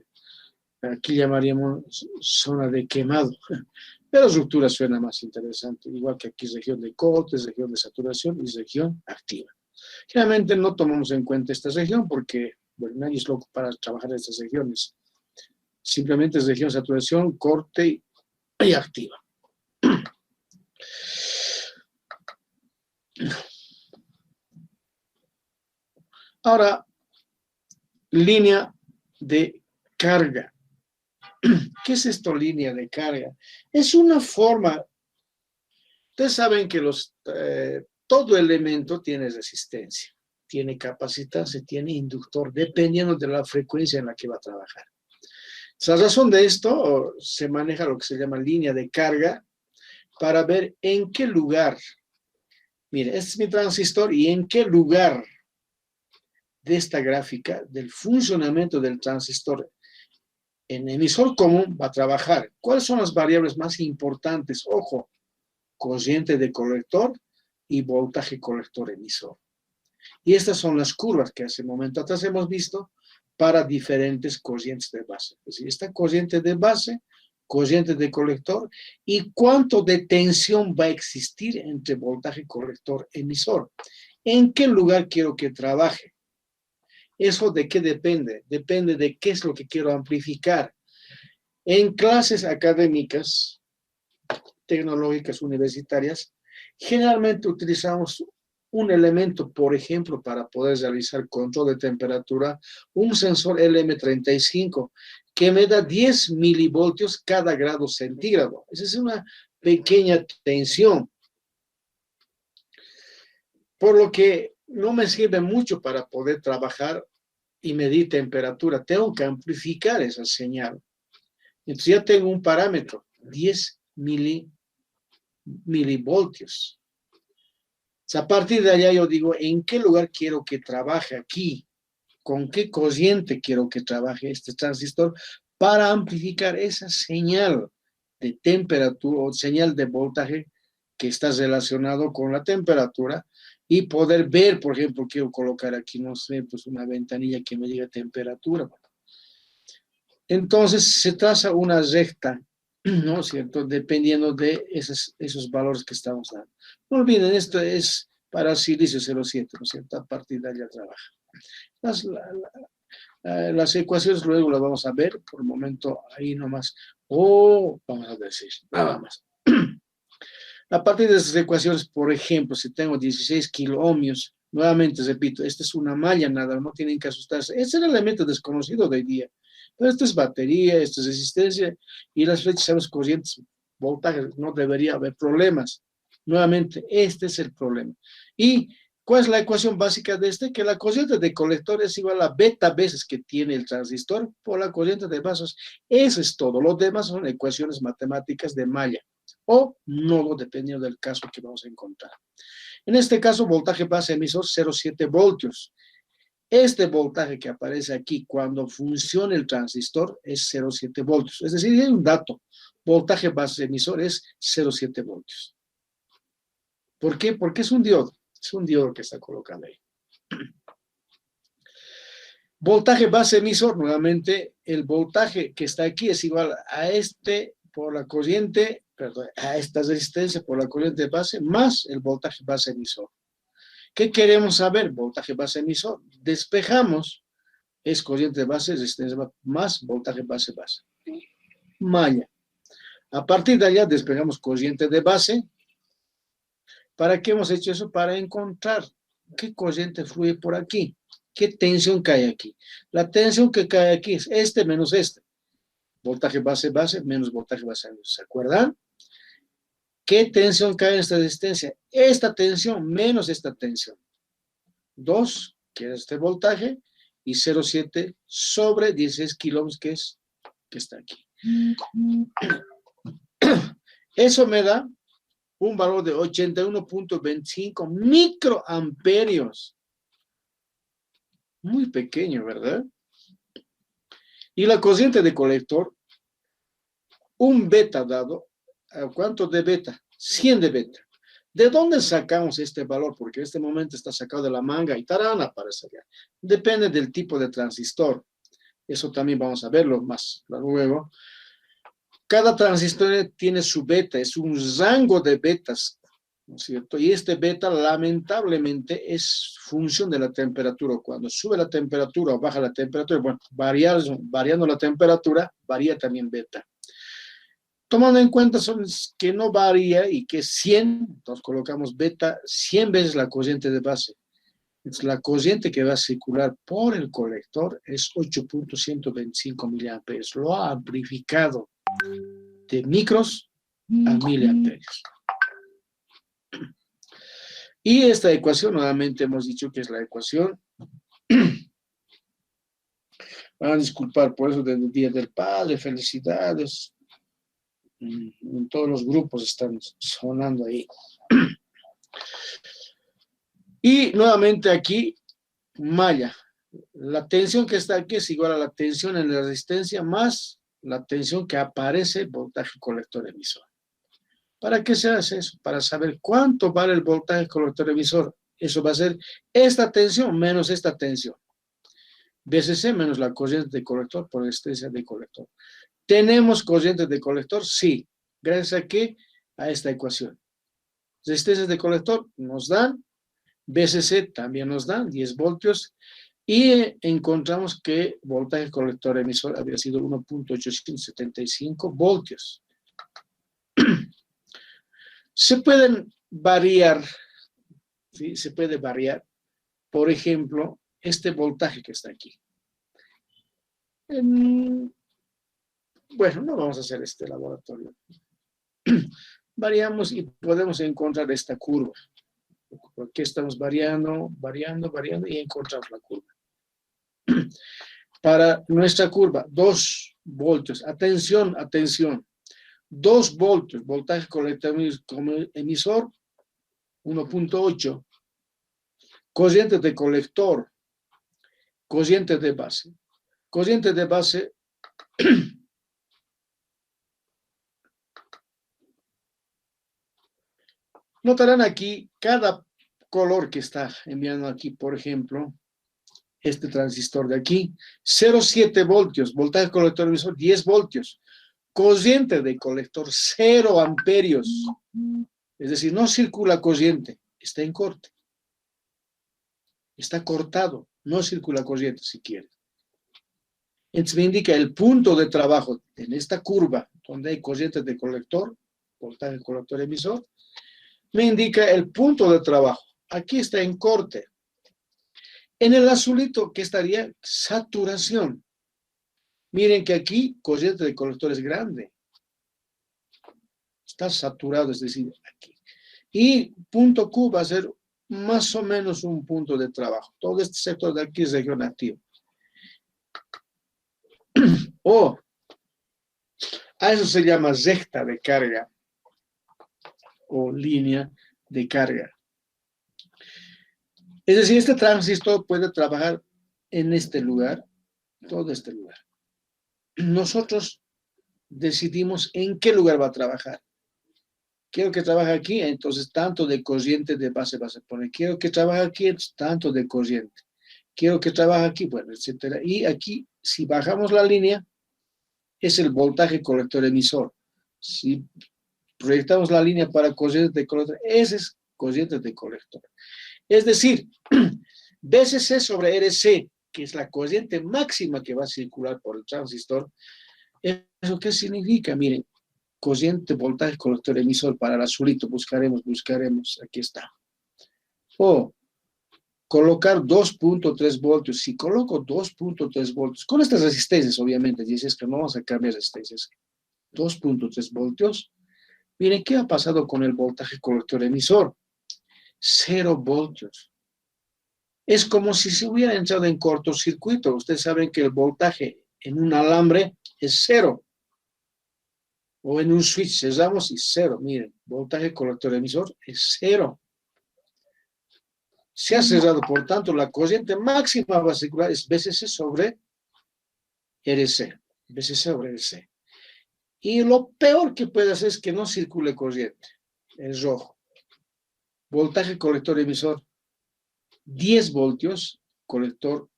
aquí llamaríamos zona de quemado, pero ruptura suena más interesante, igual que aquí región de corte, región de saturación y región activa. Generalmente no tomamos en cuenta esta región porque, bueno, nadie es loco para trabajar en estas regiones. Simplemente es región de saturación, corte y activa. Ahora, línea de carga. ¿Qué es esto, línea de carga? Es una forma, ustedes saben que todo elemento tiene resistencia, tiene capacitanza, tiene inductor, dependiendo de la frecuencia en la que va a trabajar. La razón de esto se maneja lo que se llama línea de carga para ver en qué lugar, mire, este es mi transistor y en qué lugar de esta gráfica del funcionamiento del transistor en emisor común va a trabajar. ¿Cuáles son las variables más importantes? Ojo, corriente de colector y voltaje colector emisor. Y estas son las curvas que hace un momento atrás hemos visto para diferentes corrientes de base. Es decir, esta corriente de base, corriente de colector y cuánto de tensión va a existir entre voltaje colector emisor. ¿En qué lugar quiero que trabaje? ¿Eso de qué depende? Depende de qué es lo que quiero amplificar. En clases académicas, tecnológicas, universitarias, generalmente utilizamos un elemento, por ejemplo, para poder realizar control de temperatura, un sensor LM35 que me da 10 milivoltios cada grado centígrado. Esa es una pequeña tensión. Por lo que no me sirve mucho para poder trabajar y medir temperatura. Tengo que amplificar esa señal. Entonces ya tengo un parámetro, 10 milivoltios. A partir de allá yo digo, ¿en qué lugar quiero que trabaje aquí? ¿Con qué corriente quiero que trabaje este transistor para amplificar esa señal de temperatura o señal de voltaje que está relacionado con la temperatura y poder ver, por ejemplo, quiero colocar aquí, no sé, pues una ventanilla que me diga temperatura. Entonces se traza una recta, ¿no es cierto?, dependiendo de esos valores que estamos dando. No olviden, esto es para silicio 07, ¿no es cierto?, a partir de allá trabaja. Las ecuaciones luego las vamos a ver, por el momento ahí nomás. Vamos a decir, nada más. A partir de esas ecuaciones, por ejemplo, si tengo 16 kiloohmios, nuevamente repito, esta es una malla, nada, no tienen que asustarse. Este es el elemento desconocido de hoy día. Pero esto es batería, esto es resistencia, y las flechas son corrientes, voltajes, no debería haber problemas. Nuevamente, este es el problema. ¿Y cuál es la ecuación básica de este? Que la corriente de colector es igual a beta veces que tiene el transistor por la corriente de vasos. Eso es todo. Los demás son ecuaciones matemáticas de malla o nodo, dependiendo del caso que vamos a encontrar. En este caso, voltaje base emisor 0,7 voltios. Este voltaje que aparece aquí cuando funciona el transistor es 0,7 voltios. Es decir, hay un dato. Voltaje base emisor es 0,7 voltios. ¿Por qué? Porque es un diodo. Es un diodo que está colocado ahí. Voltaje base emisor, nuevamente, el voltaje que está aquí es igual a este por la corriente, perdón, a esta resistencia por la corriente base más el voltaje base emisor. ¿Qué queremos saber? Voltaje base emisor. Despejamos, es corriente base, resistencia más voltaje base base. Malla. A partir de allá despejamos corriente de base. ¿Para qué hemos hecho eso? Para encontrar qué corriente fluye por aquí. ¿Qué tensión cae aquí? La tensión que cae aquí es este menos este. Voltaje base base menos voltaje base base. ¿Se acuerdan? ¿Qué tensión cae en esta resistencia? Esta tensión menos esta tensión. 2, que es este voltaje, y 0,7 sobre 16 kiloohms, que está aquí. Eso me da un valor de 81.25 microamperios. Muy pequeño, ¿verdad? Y la corriente de colector, un beta dado, ¿cuánto de beta? 100 de beta. ¿De dónde sacamos este valor? Porque en este momento está sacado de la manga y tarán aparecería. Depende del tipo de transistor. Eso también vamos a verlo más luego. Cada transistor tiene su beta, es un rango de betas, ¿no es cierto? Y este beta, lamentablemente, es función de la temperatura. Cuando sube la temperatura o baja la temperatura, bueno, variando la temperatura, varía también beta. Tomando en cuenta que no varía y que es 100, entonces colocamos beta 100 veces la corriente de base. Entonces, la corriente que va a circular por el colector es 8.125 miliamperios. Lo ha amplificado de micros a miliamperios. Y esta ecuación, nuevamente hemos dicho que es la ecuación. Van a disculpar por eso del Día del Padre, felicidades. En todos los grupos están sonando ahí. Y nuevamente aquí, malla. La tensión que está aquí es igual a la tensión en la resistencia más la tensión que aparece voltaje colector emisor. ¿Para qué se hace eso? Para saber cuánto vale el voltaje colector emisor. Eso va a ser esta tensión menos esta tensión. VCC menos la corriente de colector por resistencia de colector. ¿Tenemos corriente de colector? Sí. ¿Gracias a qué? A esta ecuación. Resistencias de colector nos dan, VCC también nos dan 10 voltios. Y encontramos que voltaje colector emisor había sido 1.875 voltios. Se pueden variar, ¿sí? Se puede variar, por ejemplo, este voltaje que está aquí. Bueno, no vamos a hacer este laboratorio. Variamos y podemos encontrar esta curva. Aquí estamos variando y encontramos la curva. Para nuestra curva, 2 voltios. Atención, atención. 2 voltios, voltaje colector emisor, 1.8. Corriente de colector, corriente de base. Corriente de base, notarán aquí cada color que está enviando aquí, por ejemplo, este transistor de aquí, 0,7 voltios, voltaje colector emisor, 10 voltios. Corriente de colector, 0 amperios. Es decir, no circula corriente, está en corte. Está cortado, no circula corriente siquiera. Entonces me indica el punto de trabajo en esta curva, donde hay corriente de colector, voltaje colector emisor, me indica el punto de trabajo. Aquí está en corte. En el azulito, ¿qué estaría? Saturación. Miren que aquí corriente de colector es grande. Está saturado, es decir, aquí. Y punto Q va a ser más o menos un punto de trabajo. Todo este sector de aquí es región activa. O a eso se llama recta de carga o línea de carga. Es decir, este transistor puede trabajar en este lugar, todo este lugar. Nosotros decidimos en qué lugar va a trabajar. Quiero que trabaje aquí, entonces tanto de corriente de base vas a poner. Quiero que trabaje aquí, tanto de corriente. Quiero que trabaje aquí, bueno, etcétera. Y aquí, si bajamos la línea, es el voltaje colector emisor. Si proyectamos la línea para corriente de colector, ese es corriente de colector. Es decir, VCC sobre RC, que es la corriente máxima que va a circular por el transistor. ¿Eso qué significa? Miren, corriente, voltaje, colector, emisor para el azulito. Buscaremos, aquí está. O colocar 2.3 voltios. Si coloco 2.3 voltios, con estas resistencias, obviamente, dices que no vamos a cambiar resistencias. 2.3 voltios. Miren, ¿qué ha pasado con el voltaje colector emisor? 0 voltios. Es como si se hubiera entrado en cortocircuito. Ustedes saben que el voltaje en un alambre es 0. O en un switch cerramos y 0. Miren, voltaje colector emisor es 0. Se ha cerrado, por tanto, la corriente máxima va a circular es VCC sobre RC. VCC sobre RC. Y lo peor que puede hacer es que no circule corriente. Es rojo. Voltaje colector emisor 10 voltios, colector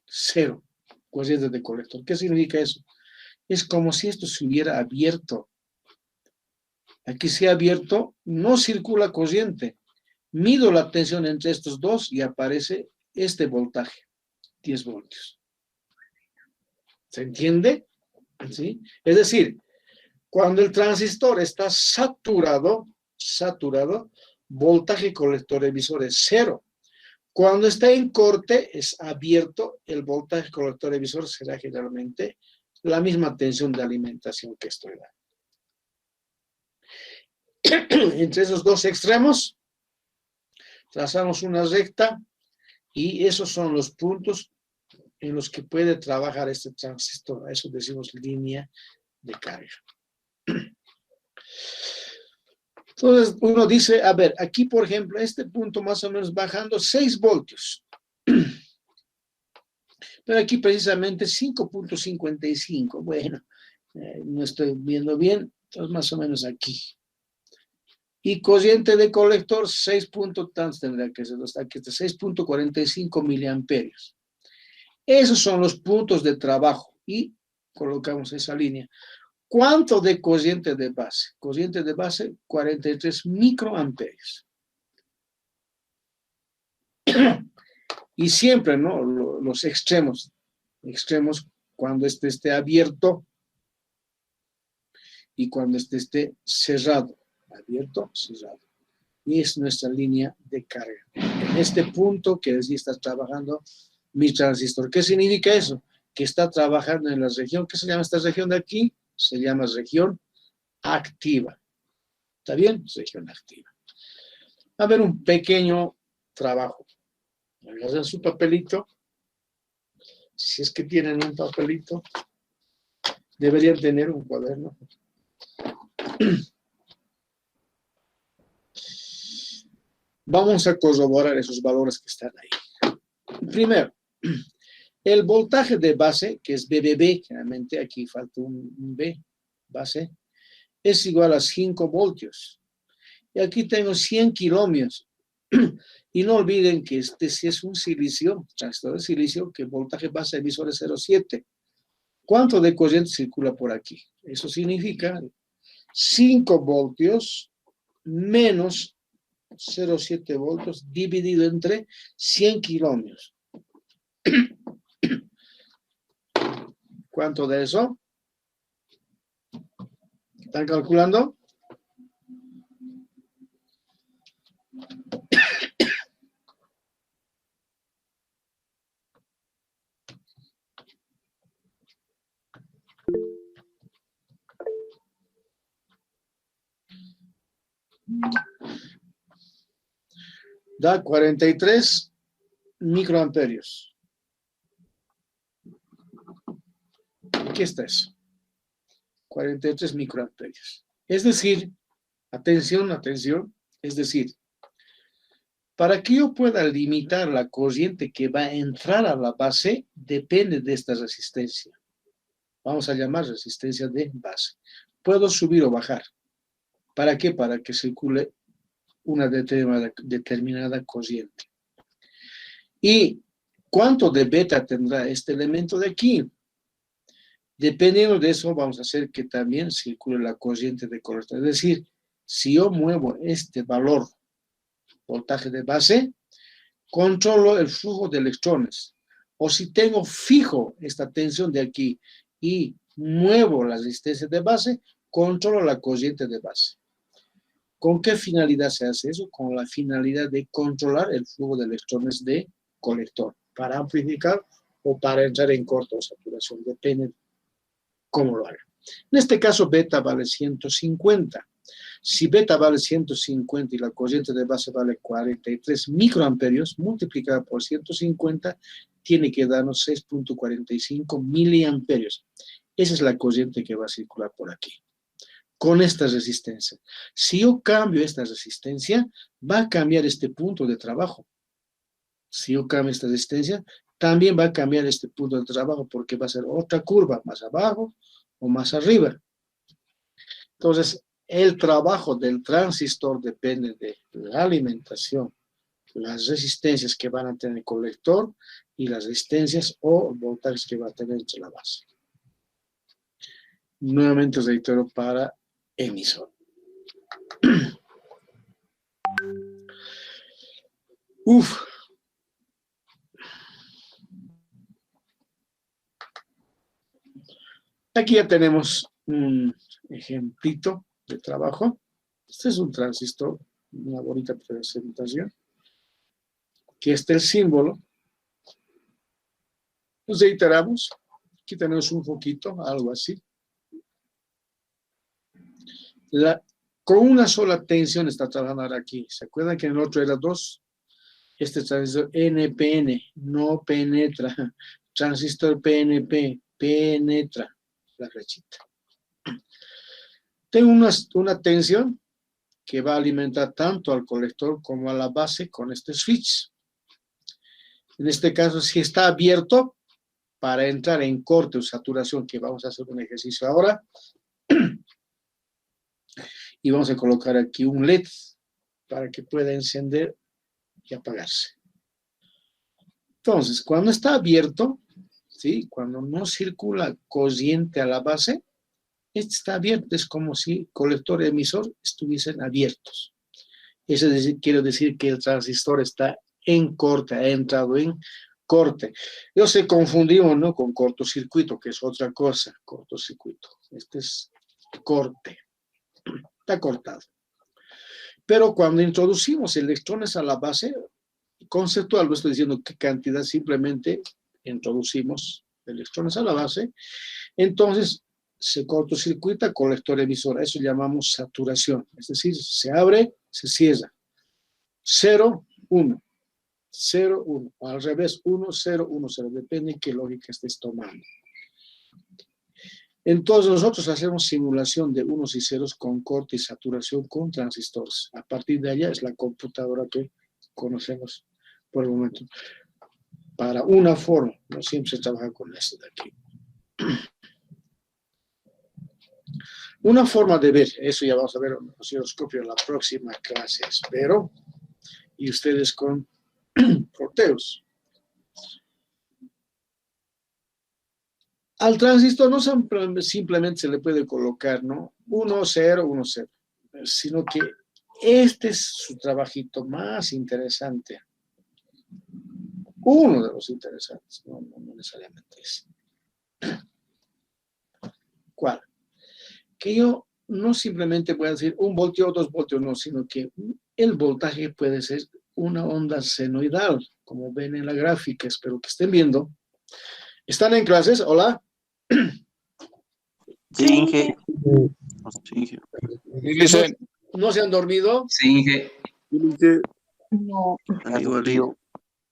0, corriente de colector. ¿Qué significa eso? Es como si esto se hubiera abierto. Aquí se ha abierto, no circula corriente. Mido la tensión entre estos dos y aparece este voltaje, 10 voltios. ¿Se entiende? ¿Sí? Es decir, cuando el transistor está saturado, voltaje colector emisor es 0. Cuando está en corte, es abierto, el voltaje colector emisor será generalmente la misma tensión de alimentación que estoy dando. Entre esos dos extremos, trazamos una recta y esos son los puntos en los que puede trabajar este transistor. A eso decimos línea de carga. Entonces, uno dice, a ver, aquí, por ejemplo, este punto más o menos bajando 6 voltios. Pero aquí precisamente 5.55. Bueno, no estoy viendo bien, entonces más o menos aquí. Y corriente de colector, 6 tantos tendría que ser, aquí está 6.45 miliamperios. Esos son los puntos de trabajo y colocamos esa línea. ¿Cuánto de corriente de base? Corriente de base, 43 microamperios. Y siempre, ¿no? Los extremos cuando este esté abierto y cuando este esté cerrado. Abierto, cerrado. Y es nuestra línea de carga. En este punto que decía está trabajando mi transistor. ¿Qué significa eso? Que está trabajando en la región. ¿Qué se llama esta región de aquí? Se llama región activa. ¿Está bien? Región activa. A ver, un pequeño trabajo. Agarren su papelito. Si es que tienen un papelito, deberían tener un cuaderno. Vamos a corroborar esos valores que están ahí. Primero, el voltaje de base, que es BBB, generalmente aquí falta un B, base, es igual a 5 voltios. Y aquí tengo 100 kilómetros. Y no olviden que este sí es un silicio, transistor de silicio, que el voltaje base emisor es 0,7. ¿Cuánto de corriente circula por aquí? Eso significa 5 voltios menos 0,7 voltios dividido entre 100 kilómetros. ¿Cuánto de eso? ¿Están calculando? Da 43 microamperios. ¿Qué está eso? 43 microamperios. Es decir, atención, atención, es decir, para que yo pueda limitar la corriente que va a entrar a la base, depende de esta resistencia. Vamos a llamar resistencia de base. Puedo subir o bajar. ¿Para qué? Para que circule una determinada corriente. ¿Y cuánto de beta tendrá este elemento de aquí? Dependiendo de eso, vamos a hacer que también circule la corriente de colector. Es decir, si yo muevo este valor, voltaje de base, controlo el flujo de electrones. O si tengo fijo esta tensión de aquí y muevo la resistencia de base, controlo la corriente de base. ¿Con qué finalidad se hace eso? Con la finalidad de controlar el flujo de electrones de colector, para amplificar o para entrar en corto o saturación, depende cómo lo haga. En este caso, beta vale 150. Si beta vale 150 y la corriente de base vale 43 microamperios, multiplicada por 150, tiene que darnos 6.45 miliamperios. Esa es la corriente que va a circular por aquí, con esta resistencia. Si yo cambio esta resistencia, va a cambiar este punto de trabajo. Si yo cambio esta resistencia, también va a cambiar este punto de trabajo, porque va a ser otra curva, más abajo o más arriba. Entonces, el trabajo del transistor depende de la alimentación, las resistencias que van a tener el colector y las resistencias o voltajes que va a tener entre la base. Nuevamente reitero, para emisor. Aquí ya tenemos un ejemplito de trabajo. Este es un transistor, una bonita presentación. Aquí está el símbolo. Nos reiteramos. Aquí tenemos un foquito, algo así. Con una sola tensión está trabajando ahora aquí. ¿Se acuerdan que en el otro era 2? Este transistor NPN, no penetra. Transistor PNP, penetra la flechita. Tengo una tensión que va a alimentar tanto al colector como a la base con este switch. En este caso, si está abierto, para entrar en corte o saturación, que vamos a hacer un ejercicio ahora, y vamos a colocar aquí un LED para que pueda encender y apagarse. Entonces, cuando está abierto, ¿sí? Cuando no circula corriente a la base, este está abierto, es como si colector y emisor estuviesen abiertos. Eso quiere decir que el transistor está en corte, ha entrado en corte. Yo se confundimos, ¿no? Con cortocircuito, que es otra cosa, cortocircuito. Este es corte, está cortado. Pero cuando introducimos electrones a la base, conceptual, no estoy diciendo qué cantidad, simplemente introducimos electrones a la base, entonces se cortocircuita colector emisor, eso llamamos saturación, es decir, se abre, se cierra, 0, 1, 0, 1, o al revés, 1, 0, 1, 0, depende de qué lógica estés tomando. Entonces nosotros hacemos simulación de unos y ceros con corte y saturación con transistores. A partir de allá es la computadora que conocemos por el momento. Para una forma, no siempre se trabaja con esto de aquí. Una forma de ver, eso ya vamos a ver en el osciloscopio en la próxima clase, espero, y ustedes con porteos. Al transistor no simplemente se le puede colocar, ¿no? 1, 0, 1, 0, sino que este es su trabajito más interesante. Uno de los interesantes, no necesariamente es. ¿Cuál? Que yo no simplemente voy a decir 1 voltio o 2 voltios, no, sino que el voltaje puede ser una onda senoidal, como ven en la gráfica, espero que estén viendo. ¿Están en clases? ¿Hola? Sí, Inge. ¿No se han dormido? Sí, Inge. No.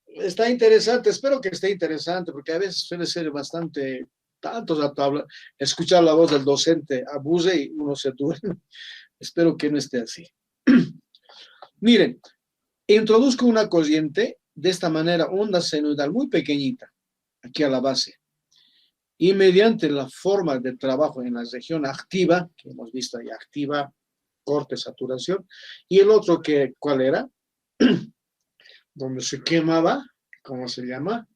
Está interesante, espero que esté interesante, porque a veces suele ser bastante tantos a tabla, escuchar la voz del docente abuse y uno se duerme. Espero que no esté así. Miren, introduzco una corriente de esta manera, onda senoidal muy pequeñita, aquí a la base. Y mediante la forma de trabajo en la región activa, que hemos visto ahí, activa, corte, saturación, y el otro que, ¿cuál era? Donde se quemaba, ¿cómo se llama?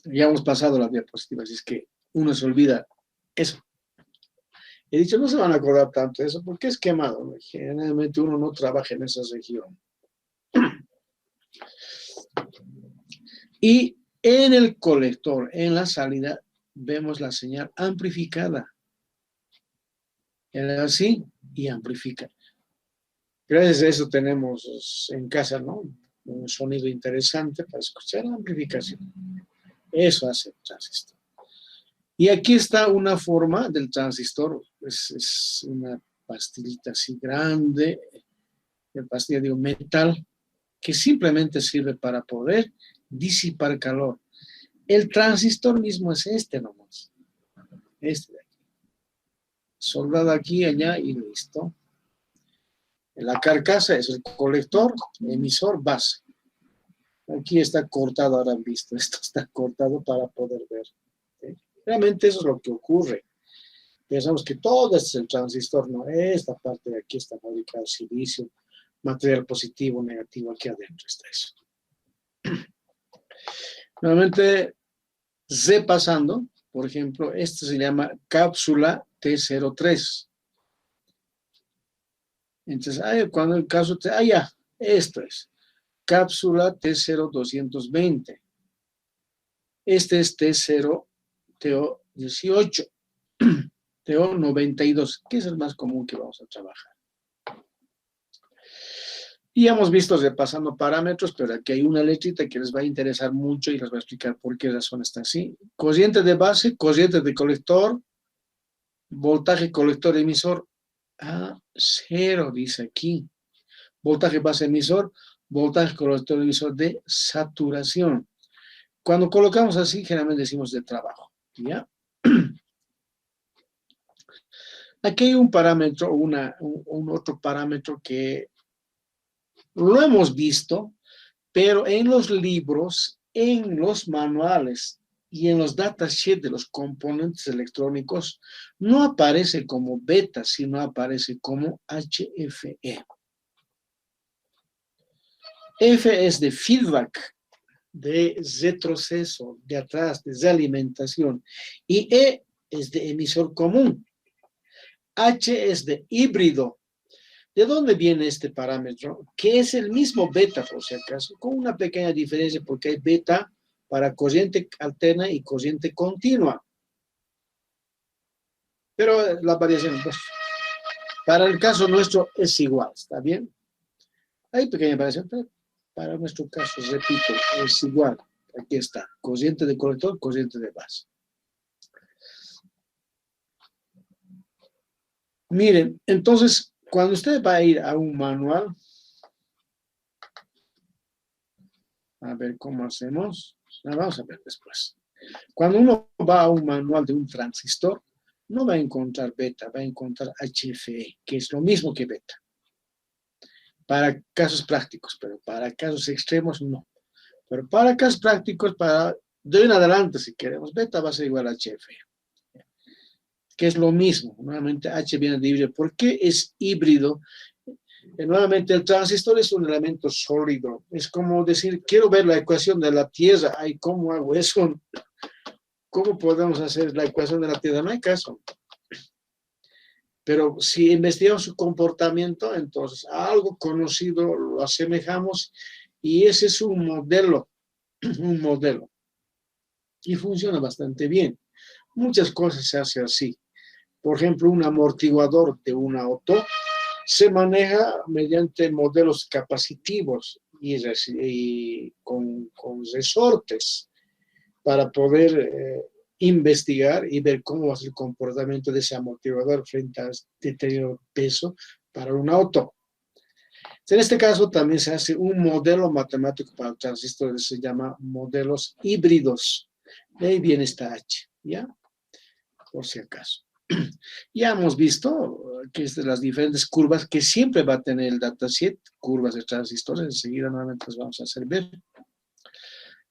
Ya hemos pasado las diapositivas, es que uno se olvida eso. He dicho, no se van a acordar tanto de eso, porque es quemado. Generalmente uno no trabaja en esa región. Y en el colector, en la salida, vemos la señal amplificada. Era así y amplifica. Gracias a eso tenemos en casa, ¿no? Un sonido interesante para escuchar la amplificación. Eso hace el transistor. Y aquí está una forma del transistor. Es una pastillita así grande, pastilla de metal, que simplemente sirve para poder disipar calor. El transistor mismo es este nomás. Este de aquí. Soldado aquí, allá y listo. La carcasa es el colector, emisor, base. Aquí está cortado, ahora han visto, esto está cortado para poder ver. ¿Sí? Realmente eso es lo que ocurre. Pensamos que todo este es el transistor, no, esta parte de aquí está fabricado silicio, material positivo, negativo, aquí adentro está eso. Nuevamente, repasando, por ejemplo, este se llama cápsula T03. Entonces, cuando el caso, ya, esto es cápsula T0220. Este es T0, TO18, TO92, que es el más común que vamos a trabajar. Y hemos visto repasando parámetros, pero aquí hay una letrita que les va a interesar mucho y les voy a explicar por qué razón está así. Corriente de base, corriente de colector, voltaje colector emisor, a 0, dice aquí. Voltaje base emisor, voltaje colector emisor de saturación. Cuando colocamos así, generalmente decimos de trabajo, ¿ya? Aquí hay un parámetro, un otro parámetro que lo hemos visto, pero en los libros, en los manuales y en los datasheets de los componentes electrónicos, no aparece como beta, sino aparece como HFE. F es de feedback, de retroceso, de atrás, de realimentación, y E es de emisor común. H es de híbrido, ¿De dónde viene este parámetro? Que es el mismo beta, por si acaso, con una pequeña diferencia, porque hay beta para corriente alterna y corriente continua. Pero la variación, pues, para el caso nuestro es igual, ¿está bien? Hay pequeña variación, pero para nuestro caso, repito, es igual. Aquí está, corriente de colector, corriente de base. Miren, entonces, cuando usted va a ir a un manual, a ver cómo hacemos, vamos a ver después. Cuando uno va a un manual de un transistor, no va a encontrar beta, va a encontrar HFE, que es lo mismo que beta. Para casos prácticos, pero para casos extremos no. Pero para casos prácticos, de hoy en adelante, si queremos, beta va a ser igual a HFE. Que es lo mismo, nuevamente H viene de híbrido. ¿Por qué es híbrido? Nuevamente, el transistor es un elemento sólido. Es como decir, quiero ver la ecuación de la Tierra. Ay, ¿cómo hago eso? ¿Cómo podemos hacer la ecuación de la Tierra? No hay caso. Pero si investigamos su comportamiento, entonces a algo conocido lo asemejamos y ese es un modelo, un modelo. Y funciona bastante bien. Muchas cosas se hacen así. Por ejemplo, un amortiguador de una auto se maneja mediante modelos capacitivos y con resortes para poder investigar y ver cómo va a ser el comportamiento de ese amortiguador frente a determinado peso para un auto. En este caso también se hace un modelo matemático para el transistor, se llama modelos híbridos. De ahí viene esta H, ¿ya? Por si acaso. Ya hemos visto que es de las diferentes curvas que siempre va a tener el dataset, curvas de transistores, enseguida nuevamente las vamos a hacer ver.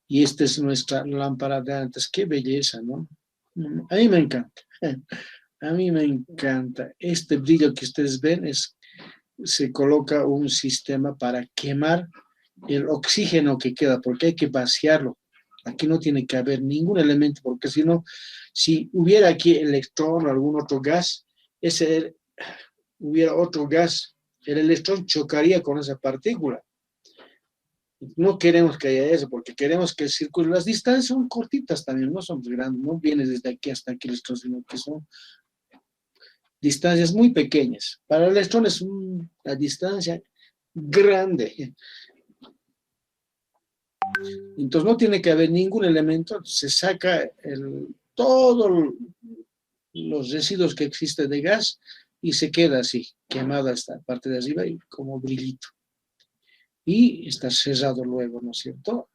Y esta es nuestra lámpara de antes, qué belleza, ¿no? A mí me encanta, a mí me encanta. Este brillo que ustedes ven se coloca un sistema para quemar el oxígeno que queda, porque hay que vaciarlo. Aquí no tiene que haber ningún elemento, porque si no, si hubiera aquí electrón o algún otro gas, hubiera otro gas, el electrón chocaría con esa partícula. No queremos que haya eso, porque queremos que el círculo, las distancias son cortitas también, no son grandes, no viene desde aquí hasta aquí el electrón, sino que son distancias muy pequeñas. Para el electrón es una distancia grande. Entonces no tiene que haber ningún elemento, se saca todos los residuos que existen de gas y se queda así, quemada esta parte de arriba y como brillito. Y está cerrado luego, ¿no es cierto?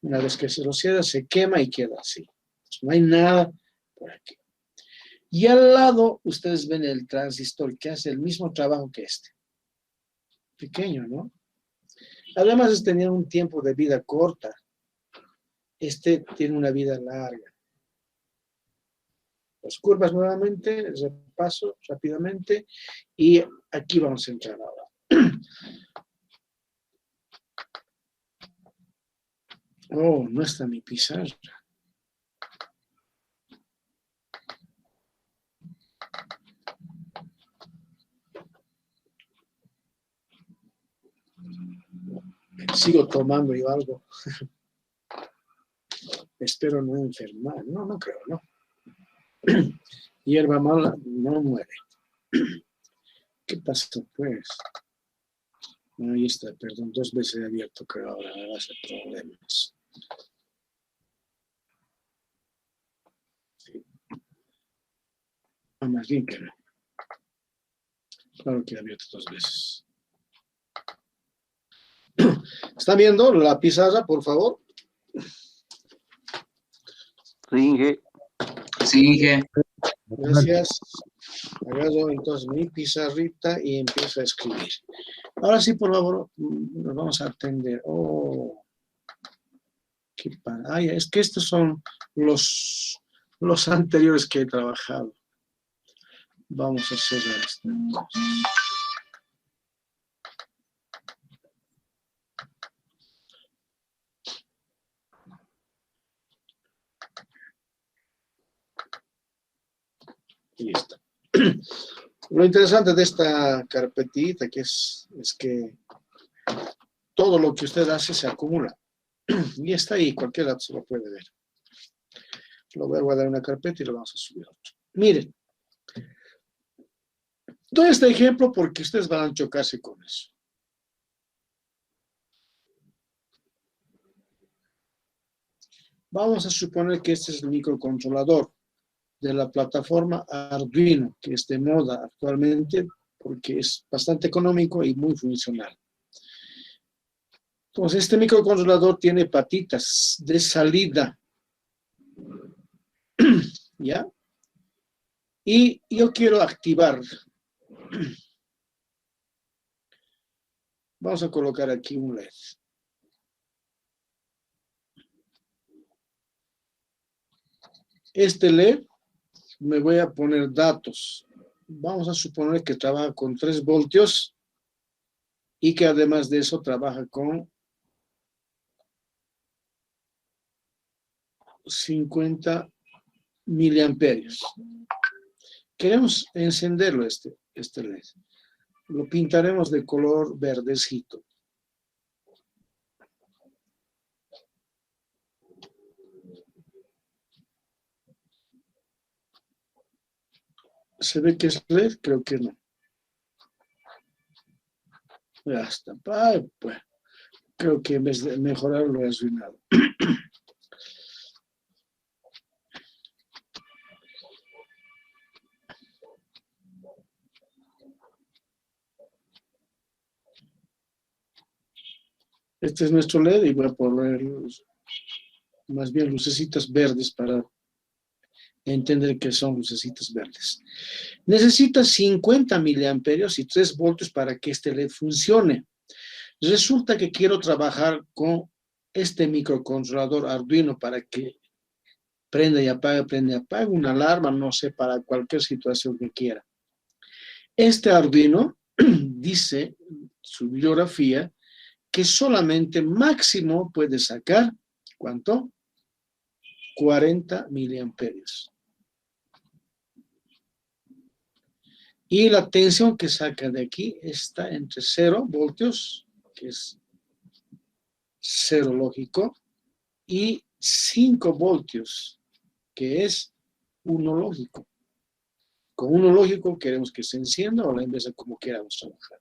Una vez que se lo cierra, se quema y queda así. Entonces, no hay nada por aquí. Y al lado, ustedes ven el transistor que hace el mismo trabajo que este. Pequeño, ¿no? Además, tenía un tiempo de vida corta. Este tiene una vida larga. Las curvas nuevamente, repaso rápidamente, y aquí vamos a entrar ahora. Oh, no está mi pizarra. Sigo tomando yo algo. Espero no enfermar. No, no creo, ¿no? Hierba mala no muere. ¿Qué pasó, pues? Ahí está, perdón, 2 veces he abierto, creo ahora me va a hacer problemas. Sí. Ah, más bien que no. Claro que he abierto 2 veces. ¿Están viendo la pizarra, por favor? Sí, Sí. Gracias. Agarro entonces mi pizarrita y empiezo a escribir. Ahora sí, por favor, nos vamos a atender. Oh, qué padre. Ay, es que estos son los anteriores que he trabajado. Vamos a cerrar esta cosa. Y está. Lo interesante de esta carpetita es que todo lo que usted hace se acumula. Y está ahí, cualquiera se lo puede ver. Lo voy a guardar en una carpeta y lo vamos a subir a otro. Miren. Doy este ejemplo porque ustedes van a chocarse con eso. Vamos a suponer que este es el microcontrolador de la plataforma Arduino, que es de moda actualmente porque es bastante económico y muy funcional. Entonces, este microcontrolador tiene patitas de salida. ¿Ya? Y yo quiero activar. Vamos a colocar aquí un LED. Este LED me voy a poner datos. Vamos a suponer que trabaja con 3 voltios y que además de eso trabaja con 50 miliamperios. Queremos encenderlo este LED. Lo pintaremos de color verdecito. ¿Se ve que es LED? Creo que no. Ya está. Ay, pues, creo que en vez de mejorar lo he arruinado. Este es nuestro LED y voy a poner más bien lucecitas verdes para entender que son lucecitas verdes. Necesita 50 miliamperios y 3 voltios para que este LED funcione. Resulta que quiero trabajar con este microcontrolador Arduino para que prenda y apague una alarma, no sé, para cualquier situación que quiera. Este Arduino dice, su bibliografía, que solamente máximo puede sacar, ¿cuánto? 40 miliamperios. Y la tensión que saca de aquí está entre 0 voltios, que es 0 lógico, y 5 voltios, que es 1 lógico. Con 1 lógico queremos que se encienda o la inversa como queramos trabajar.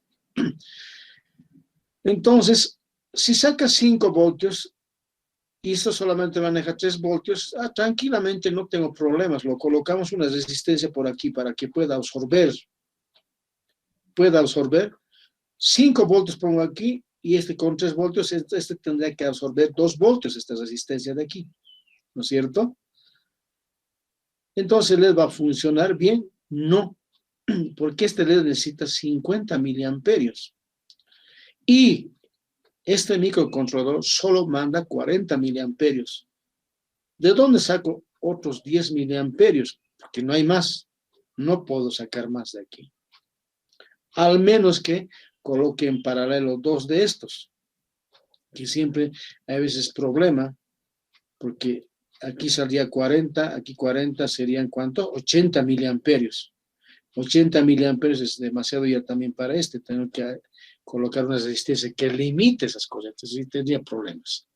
Entonces, si saca 5 voltios y esto solamente maneja 3 voltios, tranquilamente no tengo problemas. Lo colocamos una resistencia por aquí para que pueda absorber. 5 voltios pongo aquí y este con 3 voltios, este tendría que absorber 2 voltios, esta resistencia de aquí. ¿No es cierto? Entonces, ¿LED va a funcionar bien? No, porque este LED necesita 50 miliamperios. Y este microcontrolador solo manda 40 miliamperios. ¿De dónde saco otros 10 miliamperios? Porque no hay más. No puedo sacar más de aquí. Al menos que coloque en paralelo 2 de estos. Que siempre hay veces problema, porque aquí saldría 40, aquí 40 serían ¿cuánto? 80 miliamperios. 80 miliamperios es demasiado ya también para este. Tengo que colocar una resistencia que limite esas cosas. Entonces sí tendría problemas.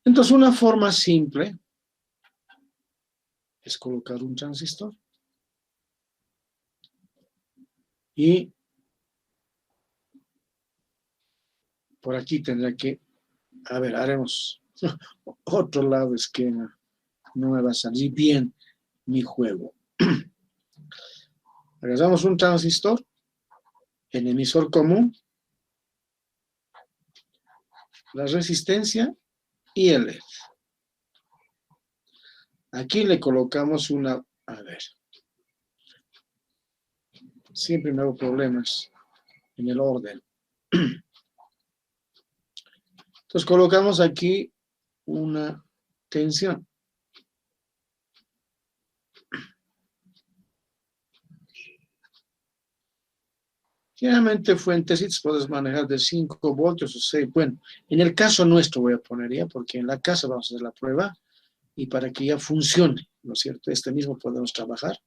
Entonces una forma simple es colocar un transistor. Y por aquí tendrá que, a ver, haremos otro lado esquema. No me va a salir bien mi juego. Agarramos un transistor en emisor común, la resistencia y el LED. Aquí le colocamos una, a ver, siempre me hago problemas en el orden. Entonces colocamos aquí una tensión. Generalmente fuentecitas puedes manejar de 5 voltios o 6. Bueno, en el caso nuestro voy a poner ya, porque en la casa vamos a hacer la prueba y para que ya funcione, ¿no es cierto? Este mismo podemos trabajar.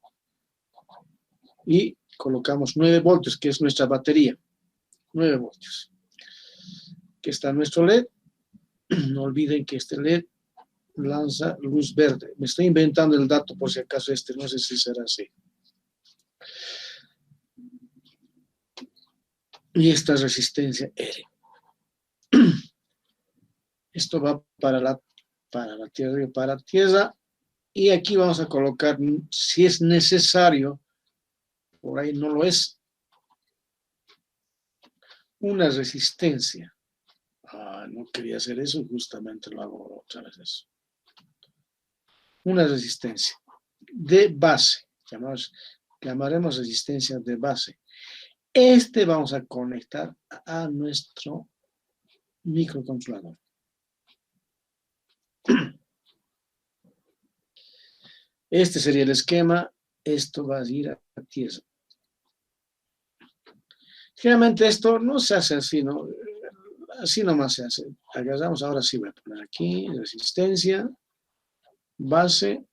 Y colocamos 9 voltios, que es nuestra batería. 9 voltios. Aquí está nuestro LED. No olviden que este LED lanza luz verde. Me estoy inventando el dato por si acaso no sé si será así. Y esta es resistencia R. Esto va para la tierra y para tierra. Y aquí vamos a colocar, si es necesario, por ahí no lo es, una resistencia. No quería hacer eso, justamente lo hago otra vez eso. Una resistencia de base, llamaremos resistencia de base. Vamos a conectar a nuestro microcontrolador. Este sería el esquema. Esto va a ir a tierra. Generalmente esto no se hace así, ¿no? Así nomás se hace. Agarramos, ahora sí voy a poner aquí, resistencia, base,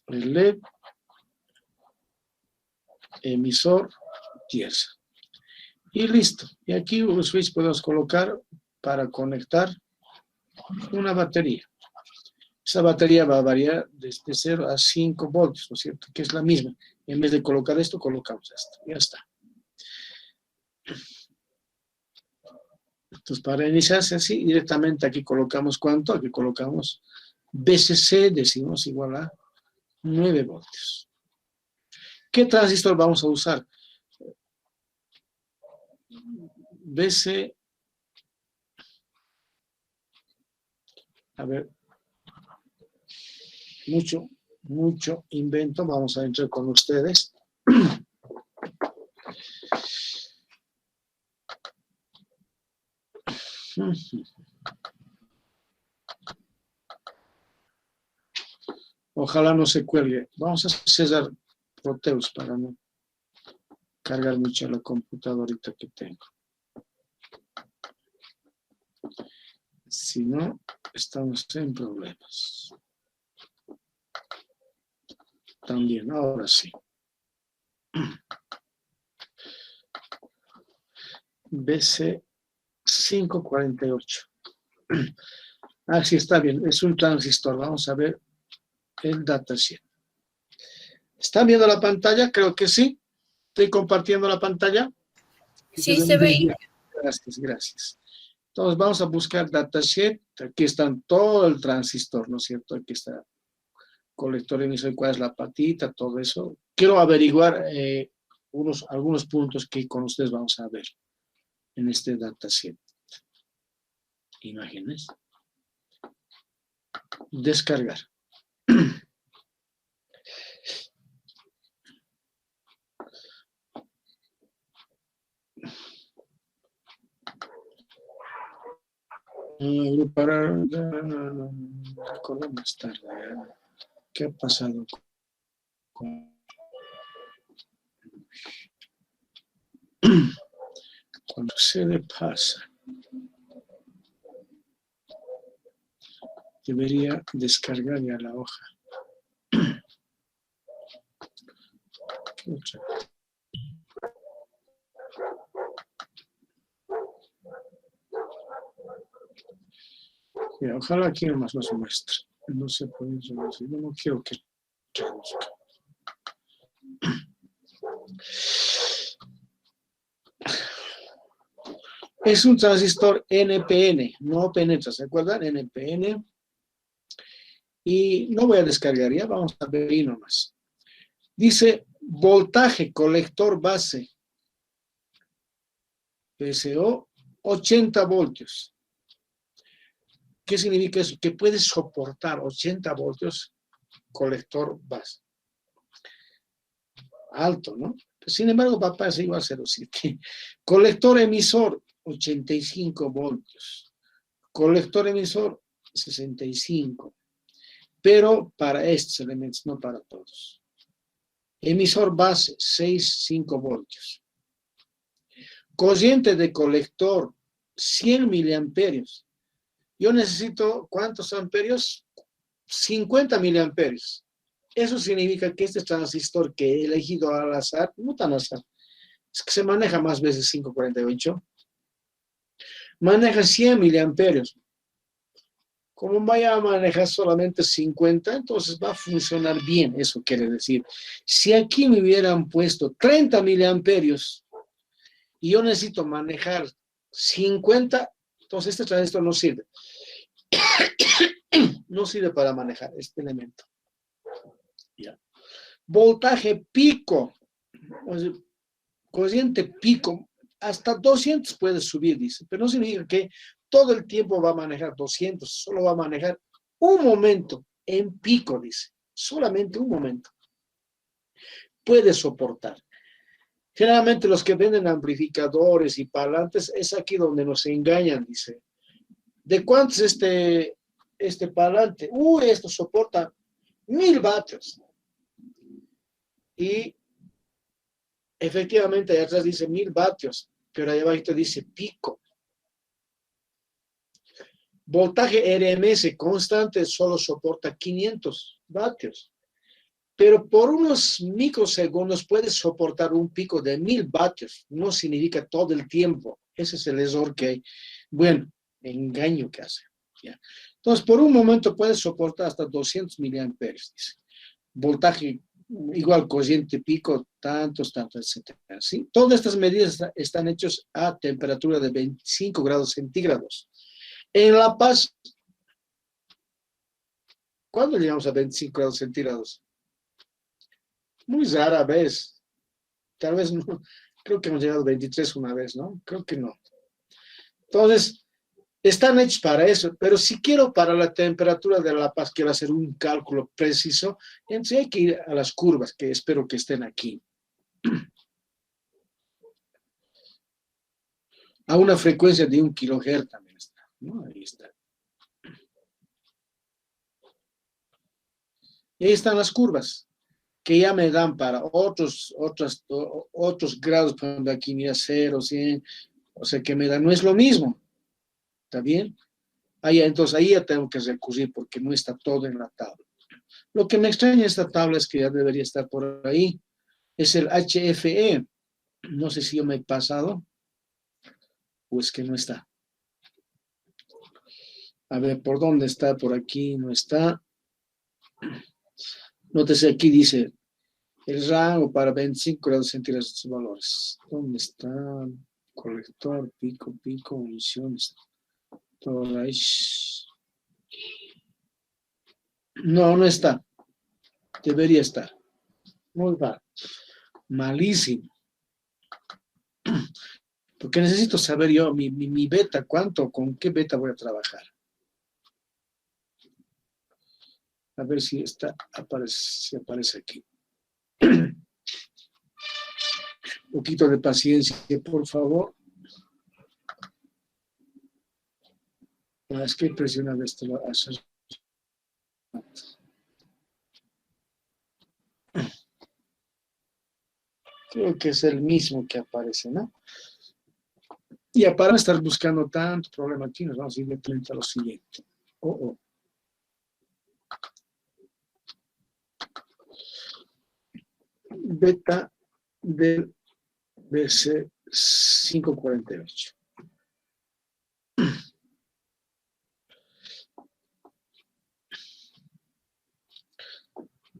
el LED, emisor, tierra. Y listo. Y aquí un switch podemos colocar para conectar una batería. Esa batería va a variar desde 0 a 5 voltios, ¿no es cierto? Que es la misma. En vez de colocar esto, colocamos esto. Ya está. Entonces, para iniciarse así, directamente aquí colocamos ¿cuánto? Aquí colocamos VCC, decimos igual a 9 voltios. ¿Qué transistor vamos a usar? VC. A ver. Mucho invento. Vamos a entrar con ustedes. Ojalá no se cuelgue. Vamos a cerrar Proteus para no cargar mucho la computadorita que tengo. Si no, estamos en problemas. También, ahora sí. BC548. Así está bien, es un transistor. Vamos a ver el datasheet. ¿Están viendo la pantalla? Creo que sí. ¿Estoy compartiendo la pantalla? Sí, se ve. Gracias, gracias. Entonces vamos a buscar datasheet. Aquí están todo el transistor, ¿no es cierto? Aquí está colector emisor, cuál es la patita, todo eso. Quiero averiguar algunos puntos que con ustedes vamos a ver en este dataset. Imágenes. Descargar. Recordar más tarde. ¿Qué ha pasado cuando se le pasa? Debería descargar ya la hoja. ¿Qué otra? Mira, ojalá aquí nomás nos muestre. No se puede decir. Yo no quiero que traduzca. Es un transistor NPN, no penetra, ¿se acuerdan? NPN. Y no voy a descargar, ya vamos a ver ahí nomás. Dice voltaje colector base. PSO 80 voltios. ¿Qué significa eso? Que puede soportar 80 voltios colector base. Alto, ¿no? Sin embargo, va a pasar igual a 0,7. Colector emisor, 85 voltios. Colector emisor, 65. Pero para estos elementos, no para todos. Emisor base, 6,5 voltios. Corriente de colector, 100 miliamperios. Yo necesito, ¿cuántos amperios? 50 miliamperios. Eso significa que este transistor que he elegido al azar, no tan azar, es que se maneja más veces 548, maneja 100 miliamperios. Como vaya a manejar solamente 50, entonces va a funcionar bien, eso quiere decir. Si aquí me hubieran puesto 30 miliamperios y yo necesito manejar 50, entonces este transistor no sirve. No sirve para manejar este elemento. Ya. Voltaje pico, o sea, corriente pico, hasta 200 puede subir, dice, pero no significa que todo el tiempo va a manejar 200, solo va a manejar un momento en pico, dice, solamente un momento. Puede soportar. Generalmente los que venden amplificadores y parlantes es aquí donde nos engañan, dice. ¿De cuánto es este parlante? Esto soporta 1000 vatios. Y efectivamente, allá atrás dice 1000 vatios, pero allá abajo dice pico. Voltaje RMS constante solo soporta 500 vatios. Pero por unos microsegundos puede soportar un pico de 1000 vatios. No significa todo el tiempo. Ese es el error que hay. Bueno, engaño que hace. ¿Ya? Entonces, por un momento puede soportar hasta 200 miliamperios. Dice. Voltaje igual, corriente pico, tantos, etc. ¿Sí? Todas estas medidas están hechas a temperatura de 25 grados centígrados. En La Paz, ¿cuándo llegamos a 25 grados centígrados? Muy rara vez. Tal vez no. Creo que hemos llegado a 23 una vez, ¿no? Creo que no. Entonces, están hechos para eso. Pero si quiero para la temperatura de La Paz, quiero hacer un cálculo preciso, entonces hay que ir a las curvas, que espero que estén aquí. A una frecuencia de 1 kHz también está, ¿no? Ahí está. Y ahí están las curvas, que ya me dan para otros grados, por ejemplo, aquí mira 0, 100, o sea que me dan, no es lo mismo, ¿está bien? Entonces ahí ya tengo que recurrir porque no está todo en la tabla. Lo que me extraña esta tabla es que ya debería estar por ahí, es el HFE, no sé si yo me he pasado, o es que no está. A ver, ¿por dónde está? Por aquí no está. Nótese aquí dice el rango para 25 grados centígrados de sus valores. ¿Dónde está? Colector, pico, emisiones. Todo ahí. No, no está. Debería estar. Muy mal. Malísimo. Porque necesito saber yo mi beta, cuánto, con qué beta voy a trabajar. A ver si si aparece aquí. Un poquito de paciencia, por favor. Es que impresionante esto. Creo que es el mismo que aparece, ¿no? Y para no estar buscando tanto problema aquí, nos vamos a ir directamente a lo siguiente. Beta del BC548.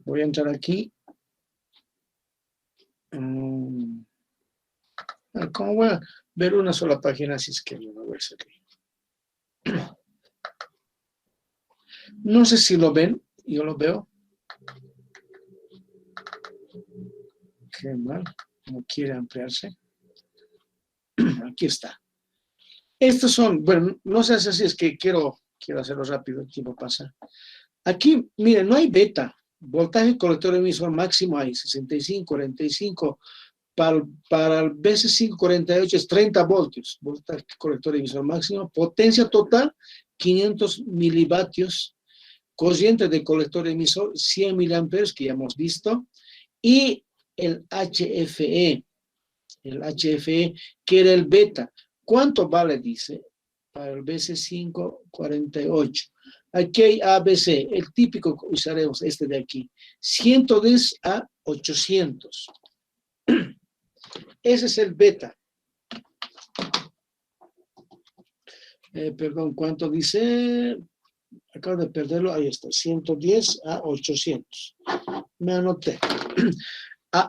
Voy a entrar aquí. ¿Cómo voy a ver una sola página? Si es que yo no voy a salir. No sé si lo ven. Yo lo veo. Qué mal. No quiere ampliarse. Aquí está. Estos son, bueno, no sé si es que quiero hacerlo rápido, el tiempo pasa. Aquí, miren, no hay beta. Voltaje colector emisor máximo hay 65, 45. Para el BC548 es 30 voltios. Voltaje colector emisor máximo. Potencia total, 500 milivatios. Corriente de colector emisor, 100 miliamperes, que ya hemos visto. Y el HFE. El HFE, que era el beta. ¿Cuánto vale? Dice, para el BC548. Aquí hay ABC, el típico que usaremos, este de aquí. 110 a 800. Ese es el beta. Perdón, ¿cuánto dice? Acabo de perderlo, ahí está, 110 a 800. Me anoté.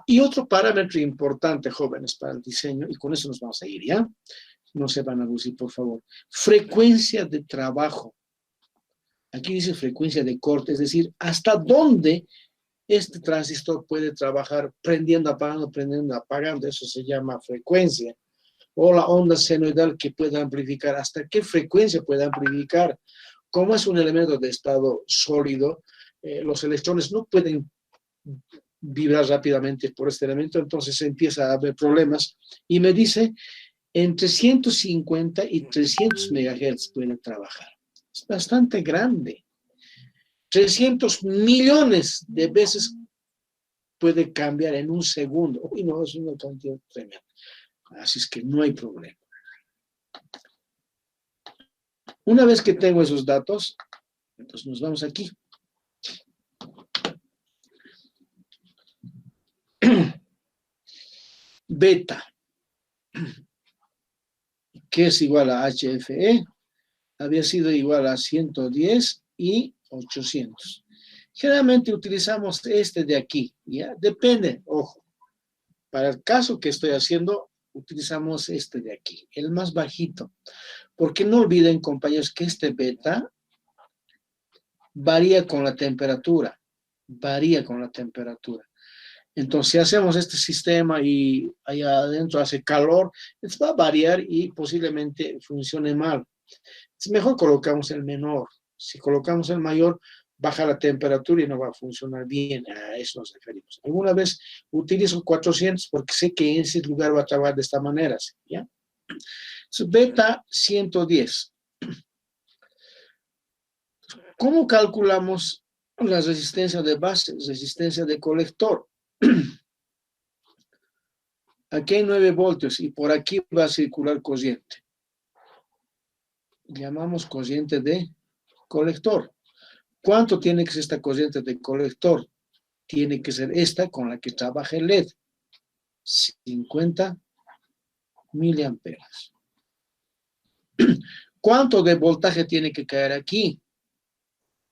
Y otro parámetro importante, jóvenes, para el diseño, y con eso nos vamos a ir, ¿ya? No se van a lucir, por favor. Frecuencia de trabajo. Aquí dice frecuencia de corte, es decir, hasta dónde este transistor puede trabajar prendiendo, apagando, eso se llama frecuencia. O la onda senoidal que puede amplificar, hasta qué frecuencia puede amplificar. Como es un elemento de estado sólido, los electrones no pueden vibrar rápidamente por este elemento, entonces empieza a haber problemas. Y me dice, entre 150 y 300 MHz pueden trabajar. Es bastante grande. 300 millones de veces puede cambiar en un segundo. Uy, no, es una cantidad tremenda. Así es que no hay problema. Una vez que tengo esos datos, entonces nos vamos aquí. Beta, que es igual a HFE, había sido igual a 110 y 800. Generalmente utilizamos este de aquí, ¿ya? Depende, ojo. Para el caso que estoy haciendo, utilizamos este de aquí, el más bajito. Porque no olviden, compañeros, que este beta varía con la temperatura. Varía con la temperatura. Entonces, si hacemos este sistema y allá adentro hace calor, va a variar y posiblemente funcione mal. Es mejor colocamos el menor. Si colocamos el mayor, baja la temperatura y no va a funcionar bien. A eso nos referimos. Alguna vez utilizo 400 porque sé que en ese lugar va a trabajar de esta manera, ¿ya? Entonces, beta 110. ¿Cómo calculamos la resistencia de base, resistencia de colector? Aquí hay 9 voltios y por aquí va a circular corriente. Llamamos corriente de colector. ¿Cuánto tiene que ser esta corriente de colector? Tiene que ser esta con la que trabaja el LED. 50 miliamperes. ¿Cuánto de voltaje tiene que caer aquí?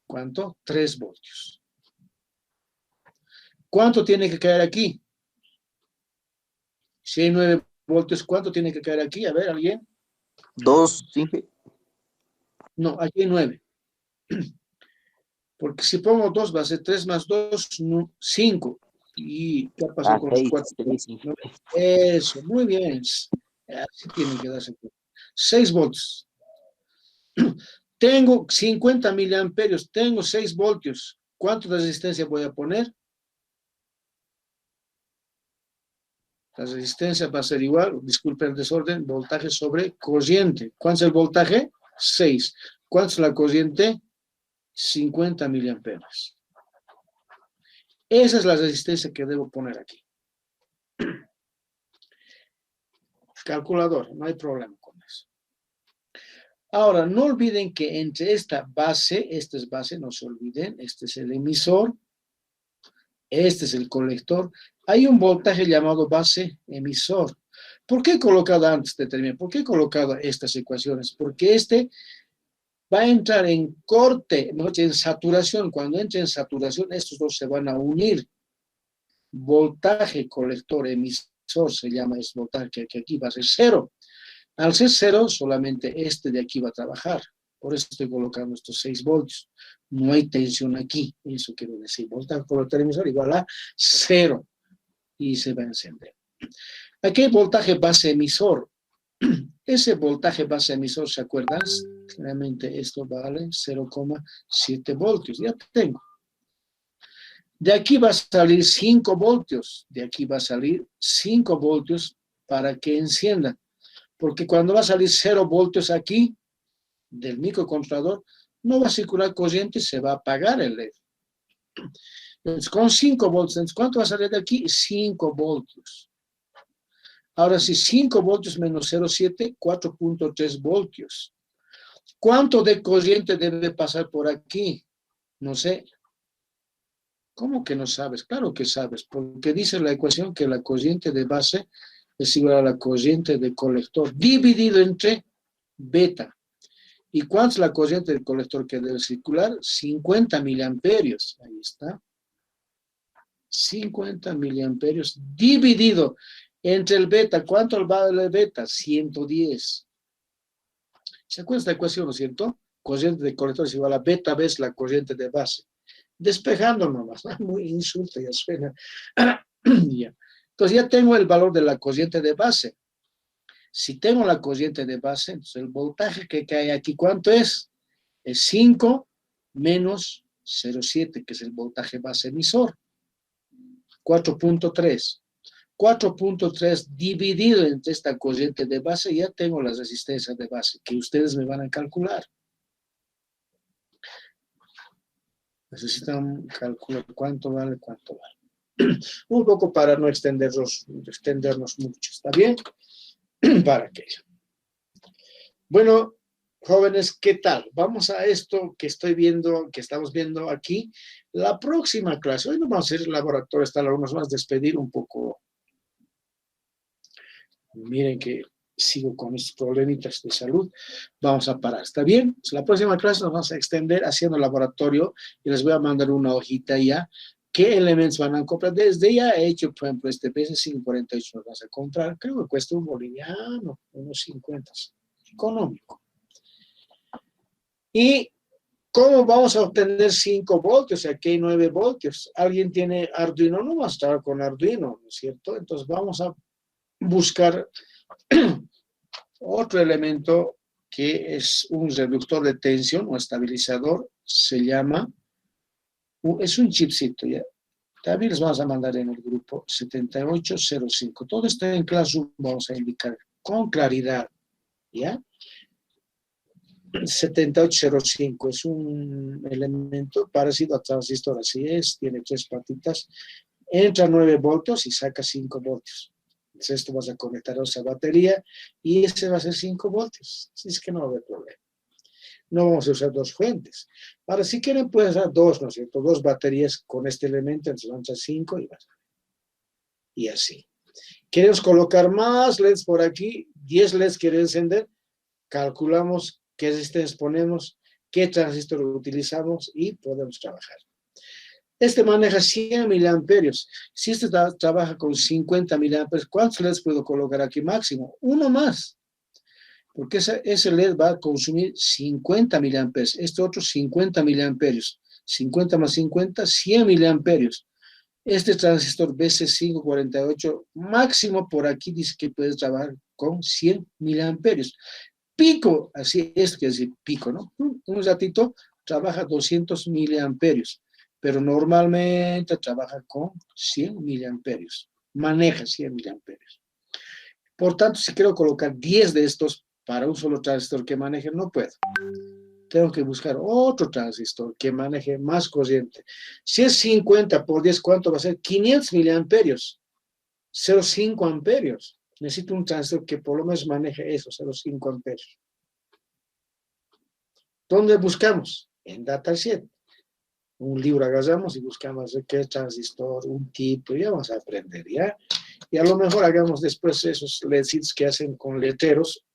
¿Cuánto? 3 voltios. ¿Cuánto tiene que caer aquí? Si hay 9 voltios, ¿cuánto tiene que caer aquí? A ver, ¿alguien? 2, sí. No, aquí hay 9. Porque si pongo 2, va a ser 3 más 2, 5. ¿Y qué pasó con los 4? Eso, muy bien. Así tienen que darse cuenta. 6 voltios. Tengo 50 miliamperios, tengo 6 voltios. ¿Cuánto de resistencia voy a poner? La resistencia va a ser igual, disculpen el desorden, voltaje sobre corriente. ¿Cuánto es el voltaje? 6. ¿Cuánto es la corriente? 50 miliamperes. Esa es la resistencia que debo poner aquí. Calculador, no hay problema con eso. Ahora, no olviden que entre esta es base, no se olviden, este es el emisor, este es el colector, hay un voltaje llamado base emisor. ¿Por qué he colocado antes de terminar? ¿Por qué he colocado estas ecuaciones? Porque este va a entrar en corte, en saturación. Cuando entre en saturación, estos dos se van a unir. Voltaje colector emisor se llama ese voltaje que aquí va a ser 0. Al ser 0, solamente este de aquí va a trabajar. Por eso estoy colocando estos 6 voltios. No hay tensión aquí. Eso quiero decir. Voltaje colector emisor igual a 0. Y se va a encender. Aquí hay voltaje base emisor. Ese voltaje base emisor, ¿se acuerdan? Claramente esto vale 0,7 voltios. Ya tengo. De aquí va a salir 5 voltios. De aquí va a salir 5 voltios para que encienda. Porque cuando va a salir 0 voltios aquí, del microcontrolador, no va a circular corriente y se va a apagar el LED. Entonces, con 5 voltios, ¿cuánto va a salir de aquí? 5 voltios. Ahora, si 5 voltios menos 0,7, 4.3 voltios. ¿Cuánto de corriente debe pasar por aquí? No sé. ¿Cómo que no sabes? Claro que sabes, porque dice la ecuación que la corriente de base es igual a la corriente de colector dividido entre beta. ¿Y cuánto es la corriente del colector que debe circular? 50 miliamperios. Ahí está. 50 miliamperios dividido entre el beta. ¿Cuánto vale el beta? 110. ¿Se acuerdan de esta ecuación, no es cierto? Corriente de colector es igual a beta veces la corriente de base. Despejando nomás, muy insulto, ya suena. Ya. Entonces ya tengo el valor de la corriente de base. Si tengo la corriente de base, entonces el voltaje que cae aquí, ¿cuánto es? Es 5 menos 0,7, que es el voltaje base emisor. 4.3. 4.3 dividido entre esta corriente de base, ya tengo la resistencia de base, que ustedes me van a calcular. Necesitan calcular cuánto vale. Un poco para no extendernos mucho, ¿está bien? Para aquello. Bueno, jóvenes, ¿qué tal? Vamos a esto que estoy viendo, que estamos viendo aquí. La próxima clase, hoy no vamos a hacer el laboratorio, hasta algunos más despedir un poco. Miren que sigo con estos problemitas de salud. Vamos a parar, ¿está bien? La próxima clase nos vamos a extender haciendo el laboratorio y les voy a mandar una hojita ya. ¿Qué elementos van a comprar? Desde ya he hecho, por ejemplo, este PC548 nos vas a comprar. Creo que cuesta un boliviano, unos 50. Económico. ¿Y cómo vamos a obtener 5 voltios? Aquí hay 9 voltios. ¿Alguien tiene Arduino? No va a estar con Arduino, ¿no es cierto? Entonces vamos a buscar otro elemento que es un reductor de tensión o estabilizador. Se llama, es un chipcito, ¿ya? También les vamos a mandar en el grupo 7805. Todo esto en Classroom vamos a indicar con claridad, ¿ya? 7805 es un elemento parecido a transistor, así es, tiene 3 patitas, entra 9 voltios y saca 5 voltios. Entonces esto vas a conectar a esa batería y ese va a ser 5 voltios, así es que no va a haber problema. No vamos a usar 2 fuentes. Ahora, si quieren, pueden usar 2, ¿no es cierto? 2 baterías con este elemento, entonces van a usar 5 y así. ¿Queremos colocar más LEDs por aquí? 10 LEDs quieren encender, calculamos qué resistencias ponemos, qué transistor utilizamos y podemos trabajar. Este maneja 100 miliamperios. Si este trabaja con 50 miliamperios, ¿cuántos LEDs puedo colocar aquí máximo? Uno más. Porque ese LED va a consumir 50 miliamperios. Este otro 50 miliamperios. 50 más 50, 100 miliamperios. Este transistor BC548 máximo por aquí dice que puedes trabajar con 100 miliamperios. Pico, así es que decir pico, ¿no? Un ratito trabaja 200 miliamperios, pero normalmente trabaja con 100 miliamperios. Maneja 100 miliamperios. Por tanto, si quiero colocar 10 de estos para un solo transistor que maneje, no puedo. Tengo que buscar otro transistor que maneje más corriente. Si es 50 por 10, ¿cuánto va a ser? 500 miliamperios. 0,5 amperios. Necesito un transistor que por lo menos maneje eso, 0,5 amperios. ¿Dónde buscamos? En Datasheet. Un libro agarramos y buscamos qué transistor, un tipo, ya vamos a aprender, ¿ya? Y a lo mejor hagamos después esos LEDs que hacen con letreros